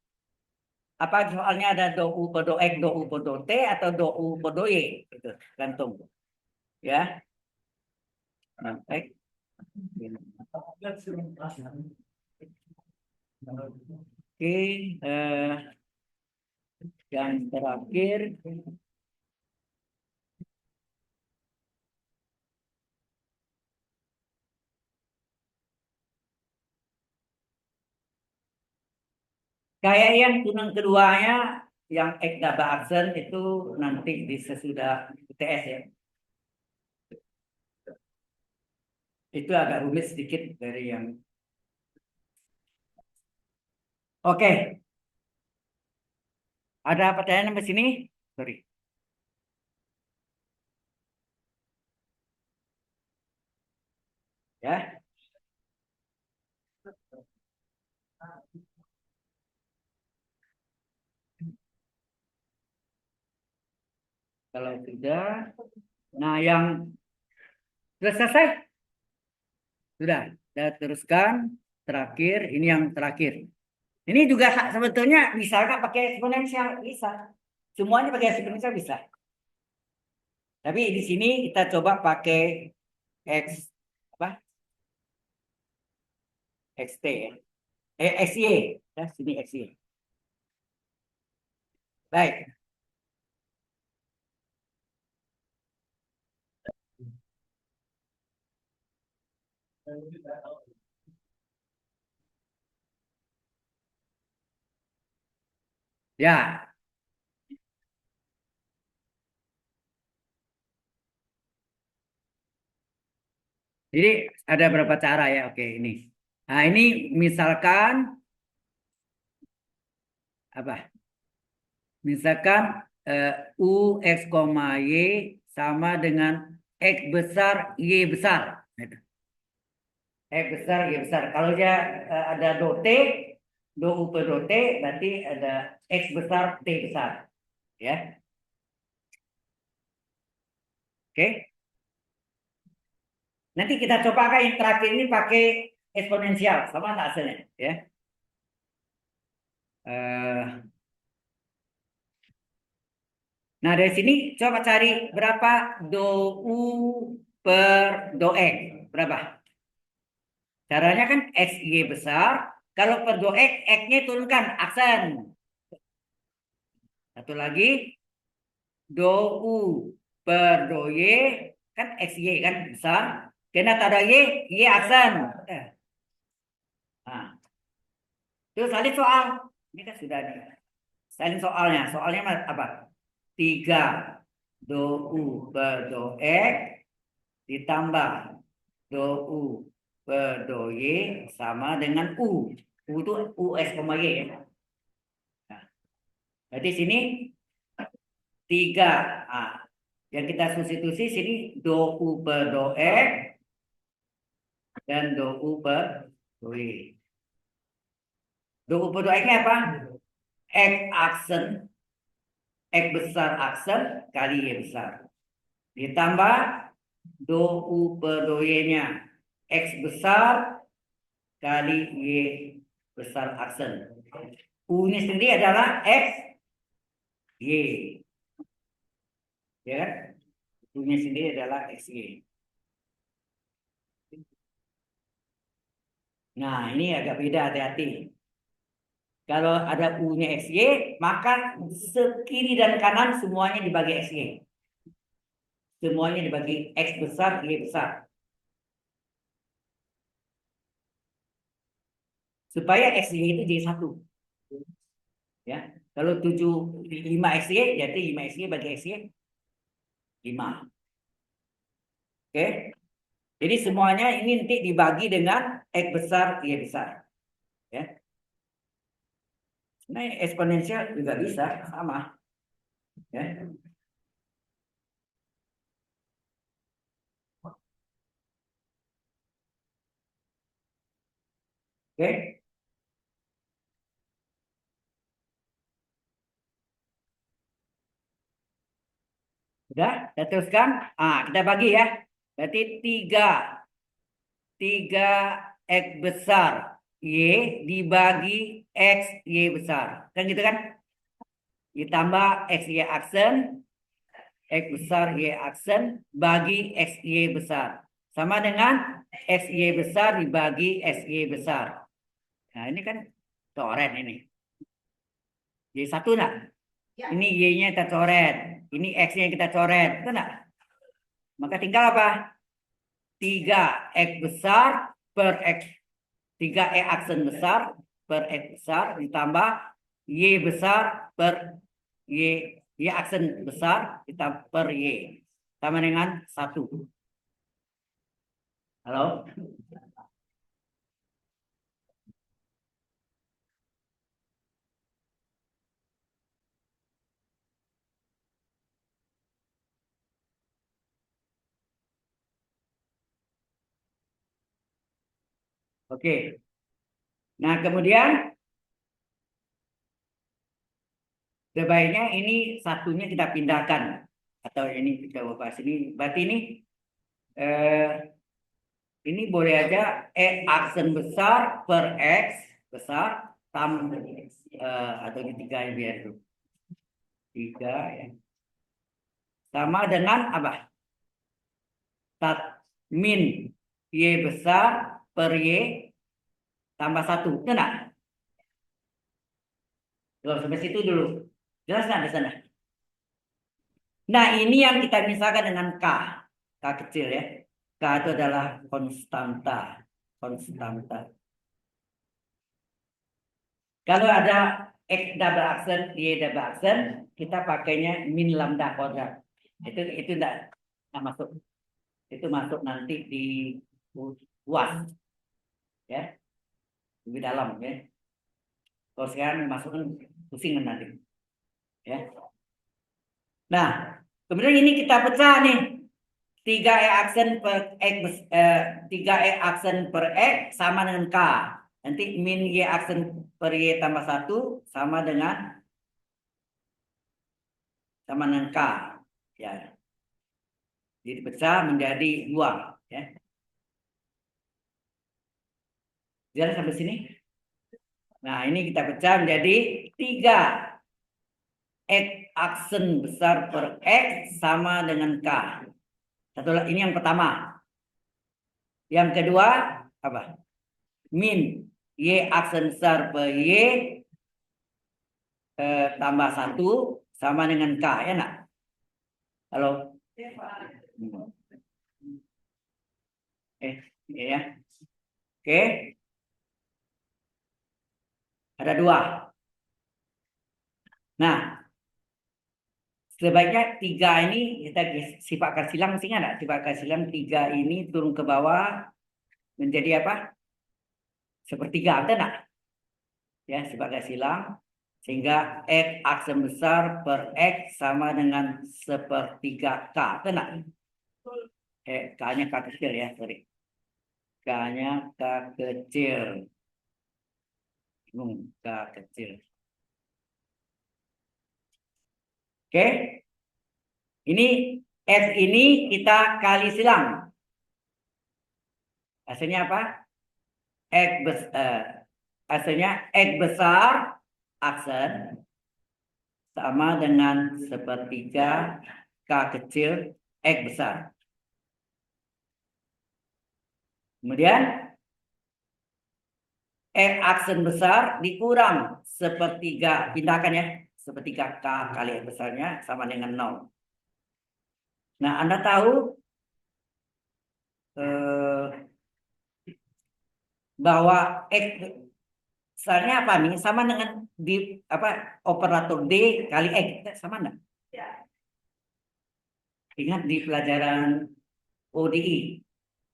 Apa soalnya ada do U podo X, do U podo T, atau do U podo Y. Itu gantung. Ya. Nah, baik. Oke, yang terakhir. Kayak yang tunang keduanya, yang X double accent itu nanti di sesudah UTS ya. Itu agak rumit sedikit dari yang. Oke, ada pertanyaan sampai sini? Sorry. Ya, kalau sudah, nah yang sudah selesai, sudah teruskan. terakhir, ini yang terakhir. Ini juga sebetulnya bisa Kak pakai eksponensial, bisa. Semuanya pakai eksponensial bisa. Tapi di sini kita coba pakai x apa? xt ya. Xy. Ya, sini xy. Baik. Ya, jadi ada beberapa cara ya. Oke, ini. Nah, ini misalkan apa? Misalkan u x, y sama dengan x besar y besar. Gitu. X besar y besar. Kalau dia ada do t, do u per do t, berarti ada x besar t besar. Ya, oke. Nanti kita coba kan yang terakhir ini pakai eksponensial, sama nggak hasilnya? Ya. Eh, Nah, dari sini coba cari berapa do U per do X. Berapa? Caranya kan XY besar. Kalau per do X, X-nya turunkan aksen. Satu lagi, do U per do Y. Kan XY kan besar. Karena tak ada Y, Y aksen. Nah, terus salin soal. Ini kan sudah ada. Salin soalnya. Soalnya apa? 3 do U per do X ditambah do U per do Y sama dengan U. U itu US, Y ya. Nah, berarti sini 3. Nah, yang kita substitusi sini do U per do X dan do U per do Y. Do U per do X-nya apa? X aksen, X besar aksen kali Y besar. Ditambah do U per do Y-nya. X besar kali Y besar aksen. U-nya sendiri adalah X, Y. Ya kan? U-nya sendiri adalah X, Y. Nah, ini agak beda, hati-hati. Kalau ada U-nya X, Y, maka sekiri dan kanan semuanya dibagi X, Y. Semuanya dibagi X besar, Y besar. Supaya X, Y itu jadi satu. Ya, kalau 5 X, Y, jadi 5 X, Y bagi X, Y 5. Oke. Jadi semuanya ini nanti dibagi dengan X besar, Y besar. Ya. Nah, eksponensial juga bisa, sama. Ya. Oke. Udah, kita teruskan. Kita bagi ya. Berarti 3 X besar Y dibagi X Y besar. Kan gitu kan? Ditambah X Y aksen, X besar Y aksen, bagi X Y besar. Sama dengan X Y besar dibagi X Y besar. Nah, ini kan coret ini. Jadi satu nak. Ya. Ini Y-nya kita coret. Ini X-nya kita coret. Betul nggak? Maka tinggal apa? 3 X besar per X. 3 E aksen besar per X besar ditambah Y besar per Y. Y aksen besar ditambah per Y. Sama dengan 1. Halo? Oke. Nah, kemudian sebaiknya ini satunya kita pindahkan. Atau ini kita ubah sini. Berarti ini Ini boleh aja aksen besar per X besar tambah atau di 3 ya biar dulu. 3 ya. Sama dengan apa? Min Y besar per Y tambah 1. Benar? Belum sampai situ dulu. Jelas nggak di sana? Nah, ini yang kita misalkan dengan K. K kecil ya. K itu adalah konstanta. Konstanta. Kalau ada X double aksen, Y double aksen, kita pakainya min lambda kuadrat. Itu enggak masuk. Itu masuk nanti di UAS. Ya, lebih dalam ya. Kalau sekarang masukkan pusing nanti. Ya. Nah, kemudian ini kita pecah nih. 3E aksen per X 3E aksen per X sama dengan K. Nanti min Y aksen per Y tambah 1 sama dengan K. Ya. Jadi pecah menjadi 2 ya. Jelas sampai sini? Nah, ini kita pecah menjadi 3 X aksen besar per X sama dengan K. Ini yang pertama. Yang kedua apa? Min Y aksen besar per Y tambah 1 sama dengan K. Ya nak? Halo? Ya. Oke. Ada 2. Nah, sebaiknya 3 ini kita sifatkan silang, mesti nggak? Sifatkan silang 3 ini turun ke bawah menjadi apa? Sepertiga, betul nggak? Ya, sifatkan silang sehingga X aksen besar per X sama dengan sepertiga K, betul nggak? K-nya K kecil ya, sorry. K-nya K kecil. K kecil. Oke. Ini F ini kita kali silang. Hasilnya apa? Hasilnya X besar aksen sama dengan sepertiga K kecil X besar. Kemudian X aksen besar dikurang sepertiga, pindahkan ya, sepertiga K kali X besarnya sama dengan 0. Nah, Anda tahu bahwa X besarnya apa nih? Sama dengan di apa operator D kali X, sama enggak? Ya. Ingat di pelajaran ODI,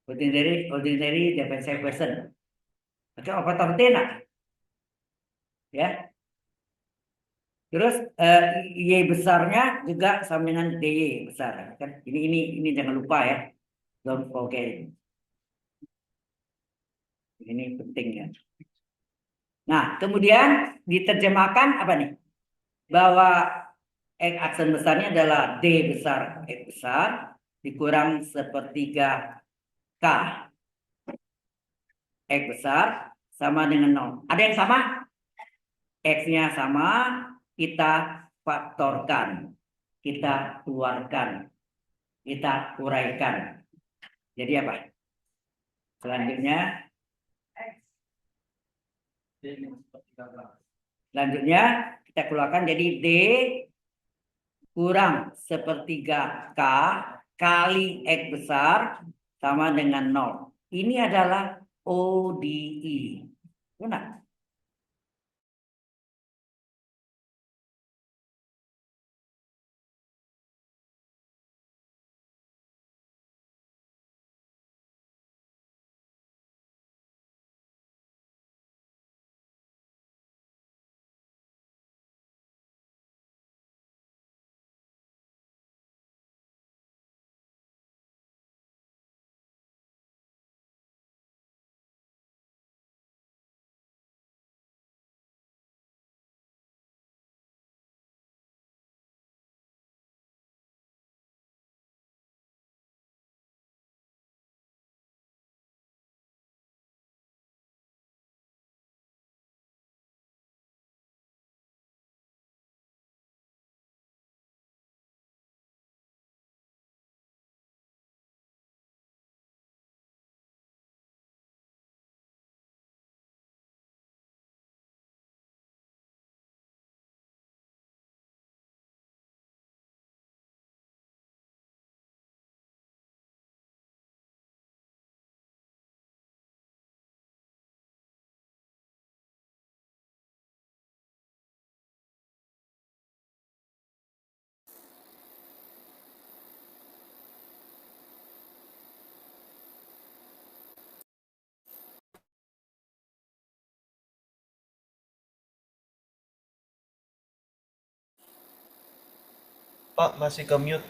ordinary differential equation. Oke, operator D nak? Ya. Terus Y besarnya juga sama dengan DY besar kan? Ini jangan lupa ya. Don't forget. Ini penting ya. Nah, kemudian diterjemahkan apa nih? Bahwa X aksen besarnya adalah D besar X besar dikurang sepertiga K X besar sama dengan 0. Ada yang sama? X-nya sama, kita faktorkan, kita keluarkan, kita uraikan. Jadi apa? Selanjutnya kita keluarkan jadi D kurang sepertiga K kali X besar sama dengan 0. Ini adalah ODE. Benar? Pak, masih ke mute.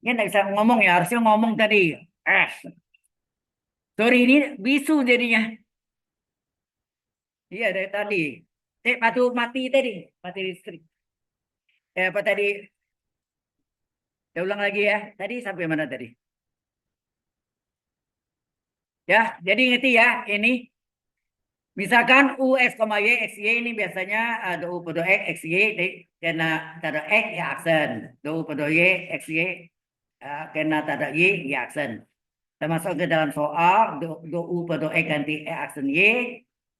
Ini nggak bisa ngomong ya, harusnya ngomong tadi. Sorry, ini bisu jadinya. Iya, dari tadi. Patu mati tadi. Mati listrik. Apa tadi? Saya ulang lagi ya. Tadi sampai mana tadi? Ya, jadi ngerti ya. Ini misalkan U X, Y, X, Y ini biasanya ada U pada X, X, Y, karena ada X ya aksen. Do U pada Y, X, Y, karena ada Y, ya aksen. Termasuk ke dalam soal, do U pada X ganti E aksen Y,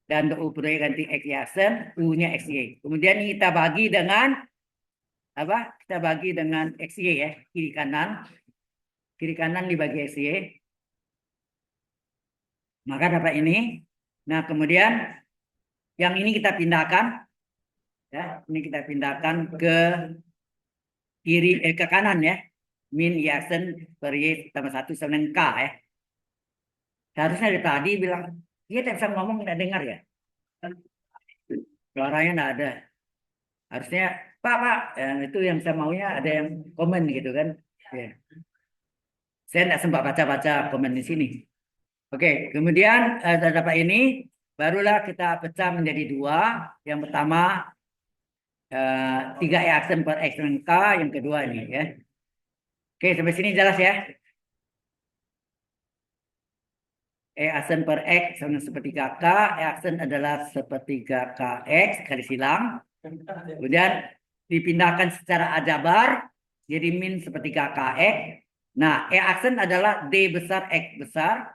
dan do U pada Y ganti X, Y aksen, U-nya X, Y. Kemudian kita bagi dengan, apa? Kita bagi dengan X, Y ya, kiri kanan. Kiri kanan dibagi X, Y. Maka dapat ini. Nah, kemudian yang ini kita pindahkan, ya, ini kita pindahkan ke kiri, ke kanan ya, min y aksen per y tambah 1 sama dengan k ya. Seharusnya dari tadi bilang, dia tak bisa ngomong, nggak dengar ya. Suaranya nggak ada. Harusnya, Pak, itu yang saya maunya ada yang komen gitu kan. Ya. Saya nggak sempat baca-baca komen di sini. Oke, kemudian dapat ini, barulah kita pecah menjadi dua. Yang pertama, 3 E aksen per X dengan K, yang kedua ini ya. Oke, sampai sini jelas ya. E aksen per X sama sepertiga K, E aksen adalah sepertiga KX, kali silang. Kemudian dipindahkan secara aljabar, jadi min sepertiga KX. Nah, E aksen adalah D besar, X besar.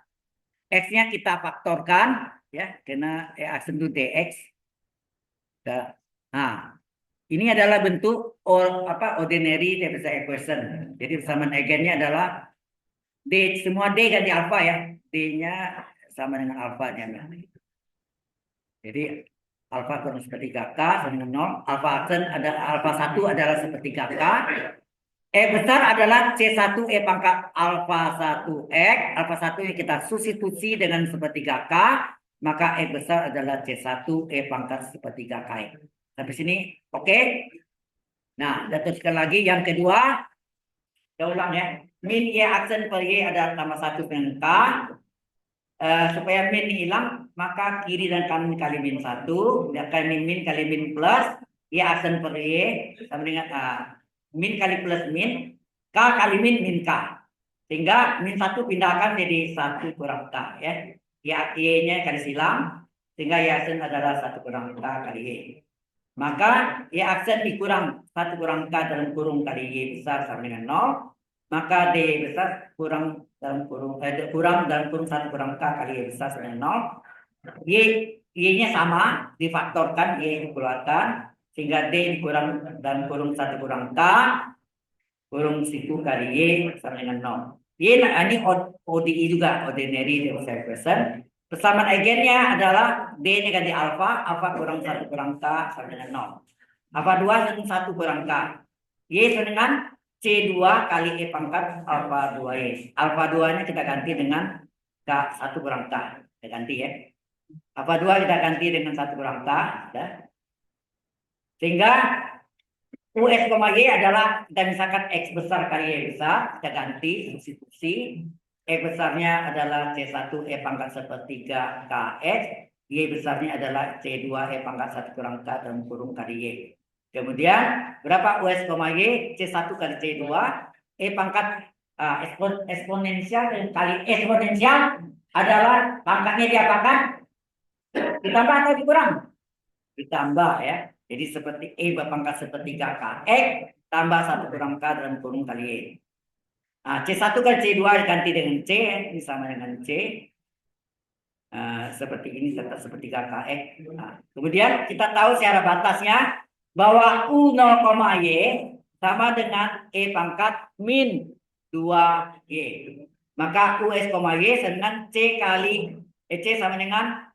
X-nya kita faktorkan, ya, karena E aksen itu DX. Nah, ini adalah bentuk ordinary differential equation. Jadi persamaan eigennya adalah D, semua D ganti alfa ya. D-nya sama dengan alfa-nya. Jadi alfa kurang sepertiga K sama dengan 0. Alfa aksen ada alfa 1 adalah sepertiga K. E besar adalah C1 E pangkat alfa 1 X. Alfa 1 yang kita substitusi dengan sepertiga K. Maka E besar adalah C1 E pangkat sepertiga K. Sampai sini oke? Nah, kita teruskan lagi. Yang kedua, kita ulang ya. Min Y aksen per Y adalah tambah 1 dengan K. Supaya min hilang, maka kiri dan kanan kali min 1. Kali min kali min plus. Y aksen per Y sama dengan min kali plus min. K kali min min K. Sehingga min 1 pindahkan jadi 1 kurang K ya. Y-nya kali silang. Sehingga Y aksen adalah 1 kurang K kali Y. Maka Y aksen dikurang 1 kurang K dalam kurung kali Y besar sama dengan 0. Maka D besar kurang dalam kurung 1 kurang K kali Y besar sama dengan 0. Y-nya sama, difaktorkan, Y dikeluarkan. Sehingga D dikurang dalam kurung 1 kurang K kurung 1 kali Y sama dengan 0. Y ini ODI juga, ordinary differential equation. Persamaan eigennya adalah D-nya ganti alfa, alfa kurang 1 kurang K sama dengan 0. Alfa 2 dengan 1 kurang K. Y sama dengan C2 kali E pangkat alfa 2Y. Alfa 2-nya kita ganti dengan K 1 kurang K. Kita ganti ya. Alfa 2 kita ganti dengan 1 kurang K. Ya. Sehingga US, Y adalah kita misalkan X besar kali Y besar. Kita ganti substitusi. E besarnya adalah C1 E pangkat sepertiga KX. Y besarnya adalah C2 E pangkat 1 kurang K dalam kurung kali Y. Kemudian berapa US, Y? C1 kali C2 E pangkat eksponensial kali eksponensial adalah pangkatnya diapakan? Ditambah atau dikurang? Ditambah ya. Jadi seperti E berpangkat sepertiga KX tambah 1 kurang K dalam kurung kali Y. Nah, C1 kali C2 diganti dengan C, ini sama dengan C. Seperti ini tetap sepertiga KX. Nah, kemudian kita tahu secara batasnya bahwa U 0,Y sama dengan E pangkat min 2Y. Maka U S, Y dengan C kali C sama dengan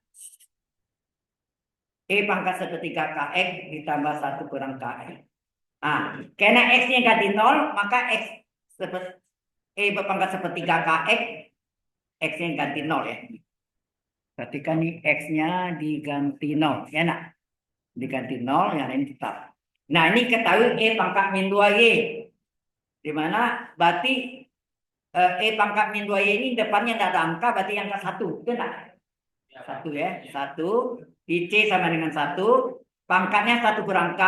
E pangkat sepertiga KX ditambah 1 kurang KX. Nah, karena X-nya ganti 0, maka X seperti E berpangkat sepertiga KX, X-nya ganti 0 ya. Perhatikan nih X-nya diganti 0. Ya nak? Diganti 0, yang lain tetap. Nah, ini ketahui E pangkat min 2Y. Di mana berarti E pangkat min 2Y ini depannya tidak ada angka, berarti angka 1. Itu enggak? 1 ya. 1. Di C sama dengan 1. Pangkatnya 1 kurang K.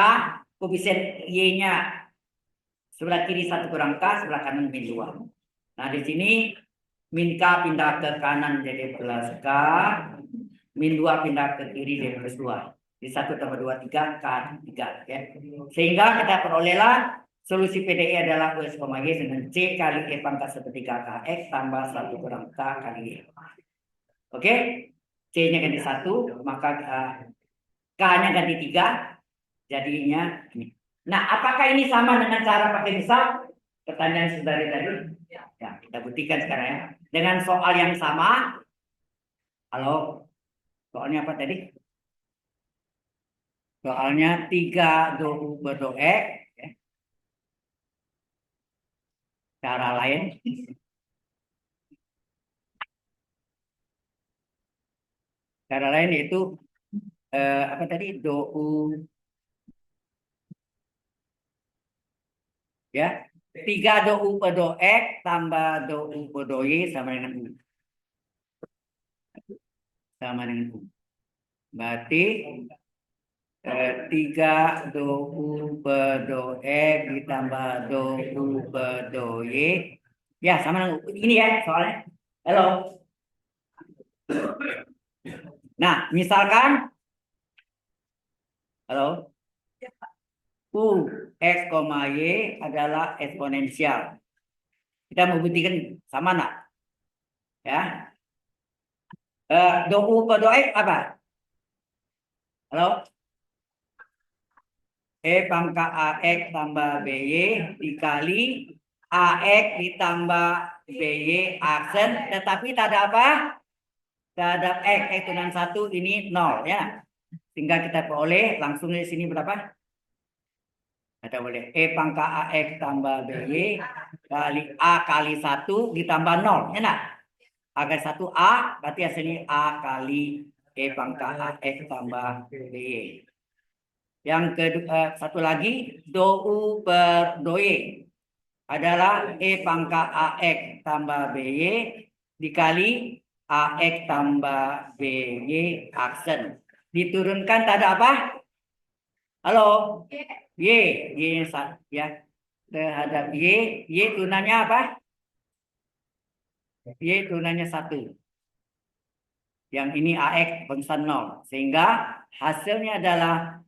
Koefisien Y-nya sebelah kiri 1 kurang K, sebelah kanan min 2. Nah, di sini min K pindah ke kanan jadi plus K. Min 2 pindah ke kiri jadi plus 2. Di 1 tambah 2, 3, K 3. Ya. Sehingga kita perolehlah solusi PDE adalah US, Y dengan C kali E pangkat 1/3 KX tambah 1 kurang K kali Y. Oke? C-nya ganti 1, maka K-nya ganti 3, jadinya ini. Nah, apakah ini sama dengan cara pakai misal? Pertanyaan saudari tadi. Ya, kita buktikan sekarang ya. Dengan soal yang sama. Halo, soalnya apa tadi? Soalnya 3 do U per do X. Ya. Cara lain. Cara lain yaitu apa tadi? Do U. Ya. 3 do U per do X tambah do U per do Y sama dengan U. Sama dengan U. Berarti 3 do U per do X ditambah do U per do Y. Ya, sama dengan U. Ini ya soalnya. Halo. Nah, misalkan. Halo. U X, Y adalah eksponensial. Kita mau buktikan sama nak? Ya. Do U per do X apa? Halo? E pangkat AX tambah BY dikali AX ditambah BY aksen, tetapi tak ada apa? Tak ada X dengan 1, ini 0 ya. Sehingga kita peroleh langsung di sini berapa? Kita boleh E pangkat AX tambah BY kali A kali 1 ditambah 0 ya nak? A kali 1 A, berarti hasilnya A kali E pangkat AX tambah BY. Yang kedua, satu lagi do U per do Y adalah E pangkat AX tambah BY dikali AX tambah BY aksen. Diturunkan tak ada apa? Halo? Y. Y ya. Terhadap Y. Y turunannya apa? Y turunannya 1. Yang ini AX konstan 0. Sehingga hasilnya adalah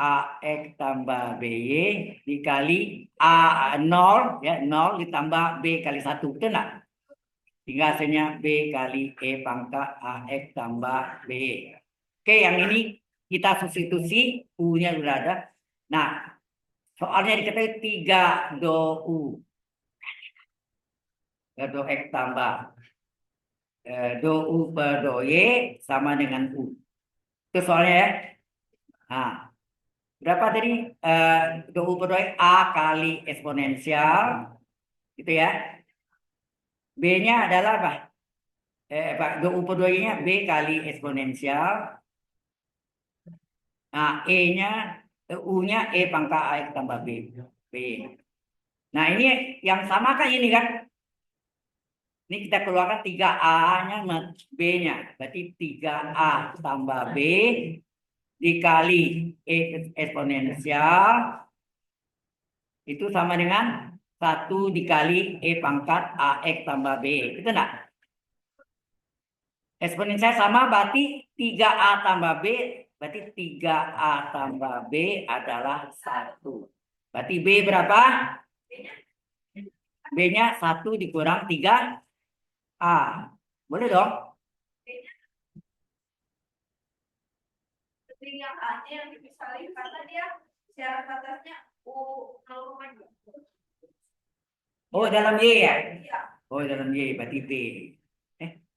AX tambah BY dikali A 0 ya 0 ditambah B kali 1, betul enggak? Hingga hasilnya B kali E pangkat AX tambah BY. Oke, yang ini kita substitusi, U-nya sudah ada. Nah, soalnya dikatakan 3 do U. Do X tambah do U per do Y sama dengan U. Itu soalnya ya. Nah, berapa tadi? Do U per do X A kali eksponensial. Gitu ya. B-nya adalah apa? Do U per do Y-nya B kali eksponensial. Nah, E-nya, U-nya E pangkat AX tambah B. B. Nah, ini yang sama kan ini kan? Ini kita keluarkan 3A-nya B-nya. Berarti 3A tambah B dikali E eksponensial itu sama dengan 1 dikali E pangkat AX tambah B. Itu enggak? Eksponensial sama berarti 3A tambah B. Berarti 3A tambah B adalah 1. Berarti B berapa? B-nya 1 dikurang 3A. Boleh dong? Yang A-nya yang dipisahin karena dia syarat atasnya U 0,2. Oh, dalam Y ya? Iya. Oh, dalam Y berarti B.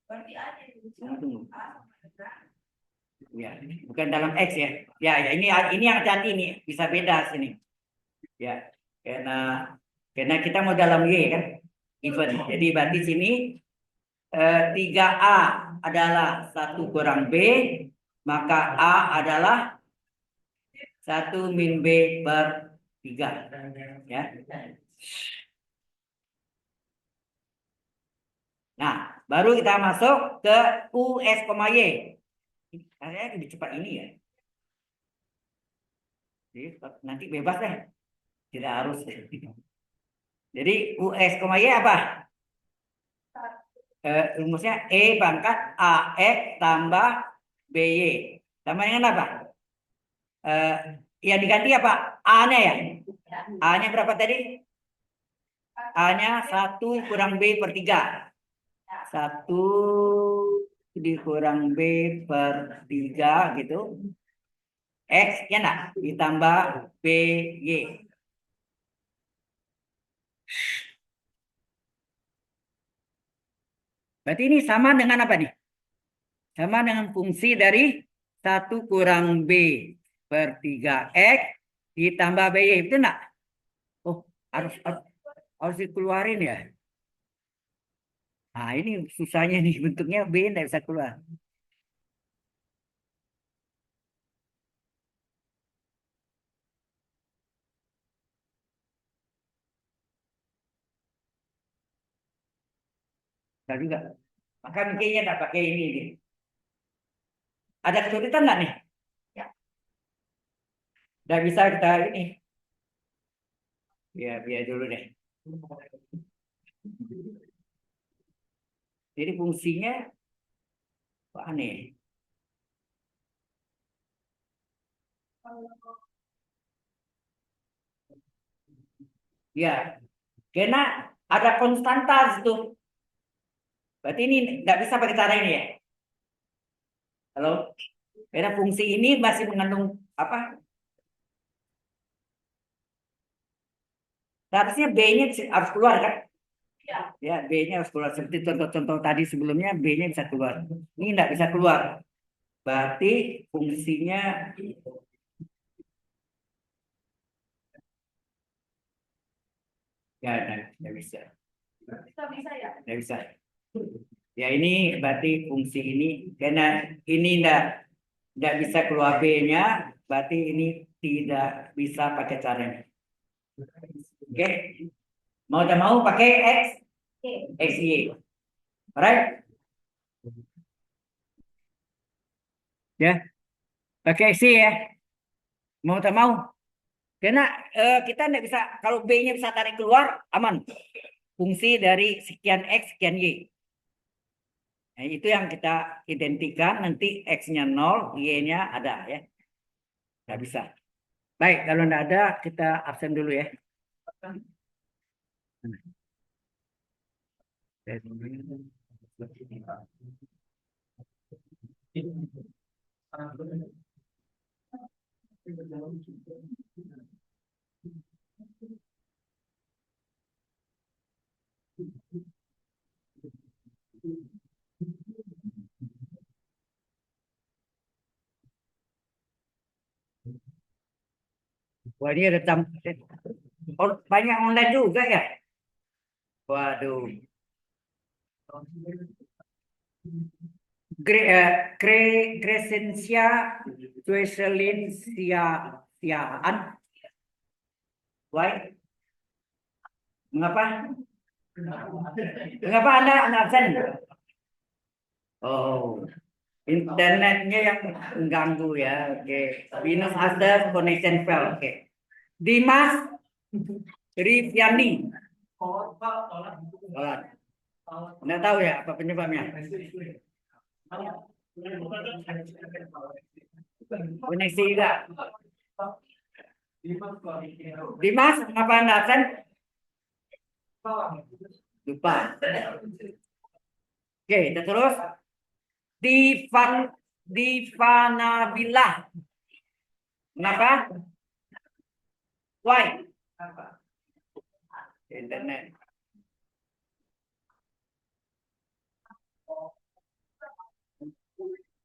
Berarti A-nya yang Tunggu. A sama dengan Ya, bukan dalam X ya. Ya, ya ini yang hati ini bisa beda sini. Ya, karena kita mau dalam Y kan, even. Jadi berarti sini 3A adalah 1 kurang B, maka A adalah 1 min B per 3. Ya. Nah, baru kita masuk ke US, Y. Kayaknya lebih cepat ini ya. Jadi nanti bebas deh. Tidak harus. Jadi US, Y apa? Rumusnya E pangkat AX tambah BY. Sama dengan apa? Yang diganti apa? A-nya ya? A-nya berapa tadi? A-nya 1 kurang B per 3. 1 dikurang B per 3 gitu. X ya enggak? Ditambah BY. Berarti ini sama dengan apa nih? Sama dengan fungsi dari 1 kurang B per 3X ditambah BY. Itu enggak? Oh, harus dikeluarin ya. Nah, ini susahnya nih. Bentuknya B enggak bisa keluar. Enggak juga. Maka mungkinnya enggak pakai ini. Nih. Ada kesulitan enggak nih? Ya. Enggak bisa kita ini. Ya, biar dulu deh. Jadi fungsinya kok aneh. Ya, karena ada konstanta itu. Berarti ini nggak bisa pakai cara ini ya. Halo? Karena fungsi ini masih mengandung apa? Seharusnya B-nya harus keluar kan? Ya, B-nya harus keluar. Seperti contoh-contoh tadi sebelumnya, B-nya bisa keluar. Ini nggak bisa keluar. Berarti fungsinya ya nggak bisa. Bisa ya. Nggak bisa. Ya ini berarti fungsi ini karena ini nggak bisa keluar B-nya, berarti ini tidak bisa pakai cara ini. Oke? Mau tak mau pakai X, Y. Alright? Ya, pakai X, Y ya. Mau tak mau. Karena kita nggak bisa, kalau B-nya bisa tarik keluar, aman. Fungsi dari sekian X, sekian Y. Nah, itu yang kita identikan, nanti X-nya 0, Y-nya ada ya. Nggak bisa. Baik, kalau nggak ada, kita absen dulu ya. Wah, ini ada banyak online juga ya. Waduh. Crescentia Tueselinsiaan. Why? Mengapa? Mengapa Anda absen? Oh, internetnya yang mengganggu ya. Oke. Venus Asda connection fail. Oke. Dimas Riviani. Tolak. Anda tahu ya apa penyebabnya? Koneksi enggak? Dimas, mengapa Anda absen? Lupa. Oke, kita terus. Divanabila. Kenapa? Why? Internet.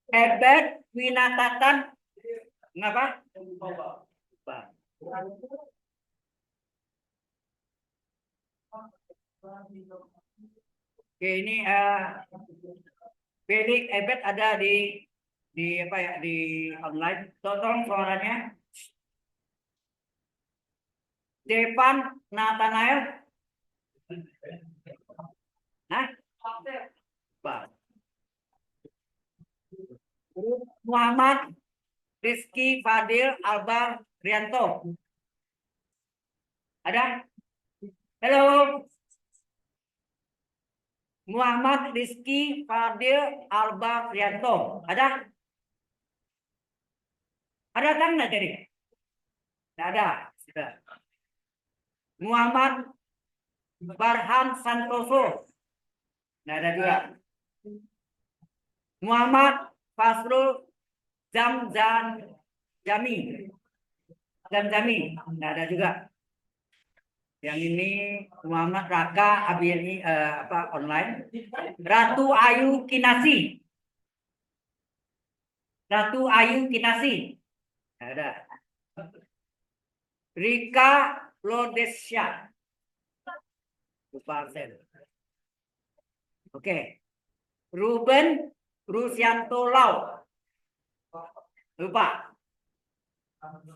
Ebet Winatatan. Kenapa? Lupa. Oke, ini Felix Ebet ada di apa ya di online. Tolong suaranya. Devan Nathanael. Hah? Pak. Muhammad Rizky Fadil Albar Rianto. Ada? Halo. Muhammad Rizky Fadil Albar Rianto. Ada? Ada kan nggak tadi? Tidak ada. Sudah. Muhammad Barhan Santoso. Tidak ada juga. Muhammad Fasrul Jami. Tidak ada juga. Yang ini Muhammad Raka Abiyani online. Ratu Ayu Kinasi. Ratu Ayu Kinasi. Tidak ada. Rika Lodesya. Lupa absen. Oke. Ruben Rusianto Lau. Lupa.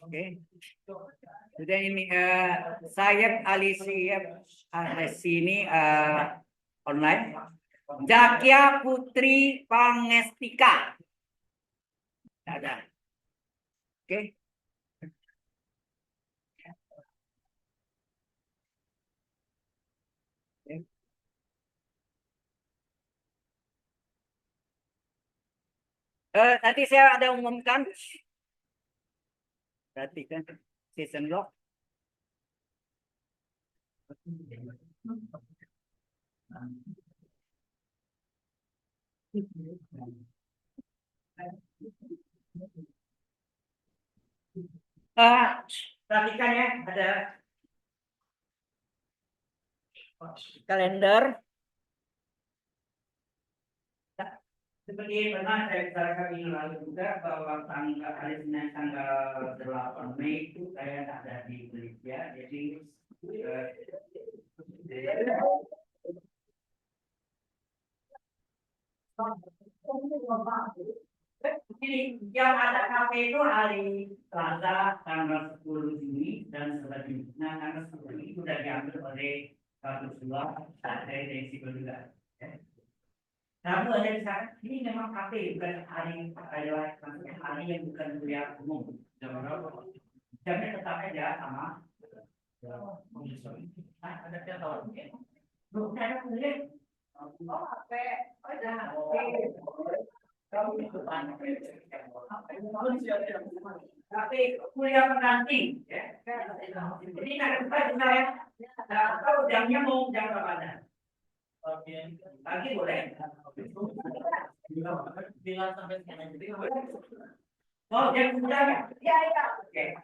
Oke. Sudah ini Sayed Ali ini online. Zakia Putri Pangestika. Tidak ada. Oke. Nanti saya ada umumkan. Perhatikan season lock. Perhatikan ya, ada kalender. Seperti pernah saya bicarakan ini lalu juga bahwa tanggal hari Senin tanggal 8 Mei itu saya ada di Malaysia, jadi yang ada kafe itu hari Selasa tanggal 10 Juni dan selanjutnya. Nah, tanggal 10 Juni sudah diambil oleh kampus luar dari Desi juga. Kamu ada di sana, ini memang kafe bukan hari maksudnya hari yang bukan kuliah umum. Jamnya tetap aja sama. Ada tahun. Bukan ada kuliah. Oh, HP. Oh, ada HP. Tapi kuliah pendamping, ya. Jadi nanti saya tahu jamnya mau jam berapa. Pagi boleh. Bilang sampai sekarang jadi. Oh, jam 9 ya? Iya, iya. Oke.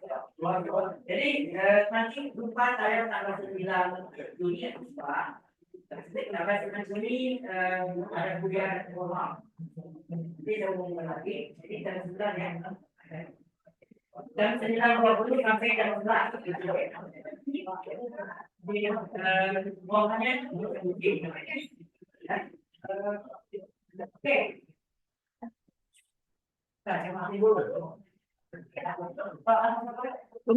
Jadi nanti jumpa saya tanggal 9 Juni ya, Pak. Tanggal 9 Juni ada kuliah formal. Nanti saya umumkan lagi. Jadi jam 9 ya. Jam 9.20 sampai jam 11. Ruangannya oke.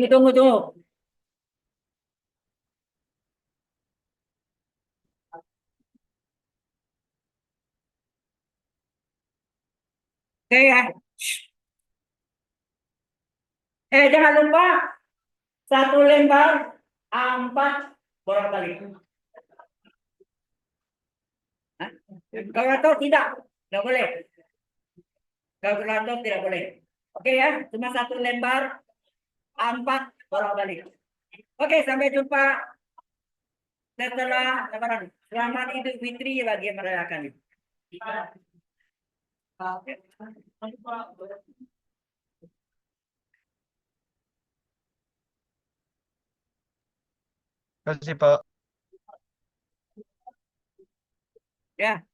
Tunggu. Oke ya. Jangan lupa 1 lembar A4 bolak-balik. Kalkulator tidak boleh. Kalkulator tidak boleh. Oke ya, cuma 1 lembar A4 bolak-balik. Oke, sampai jumpa setelah lebaran. Selamat Idul Fitri bagi yang merayakan. Terima kasih, Pak. Ya.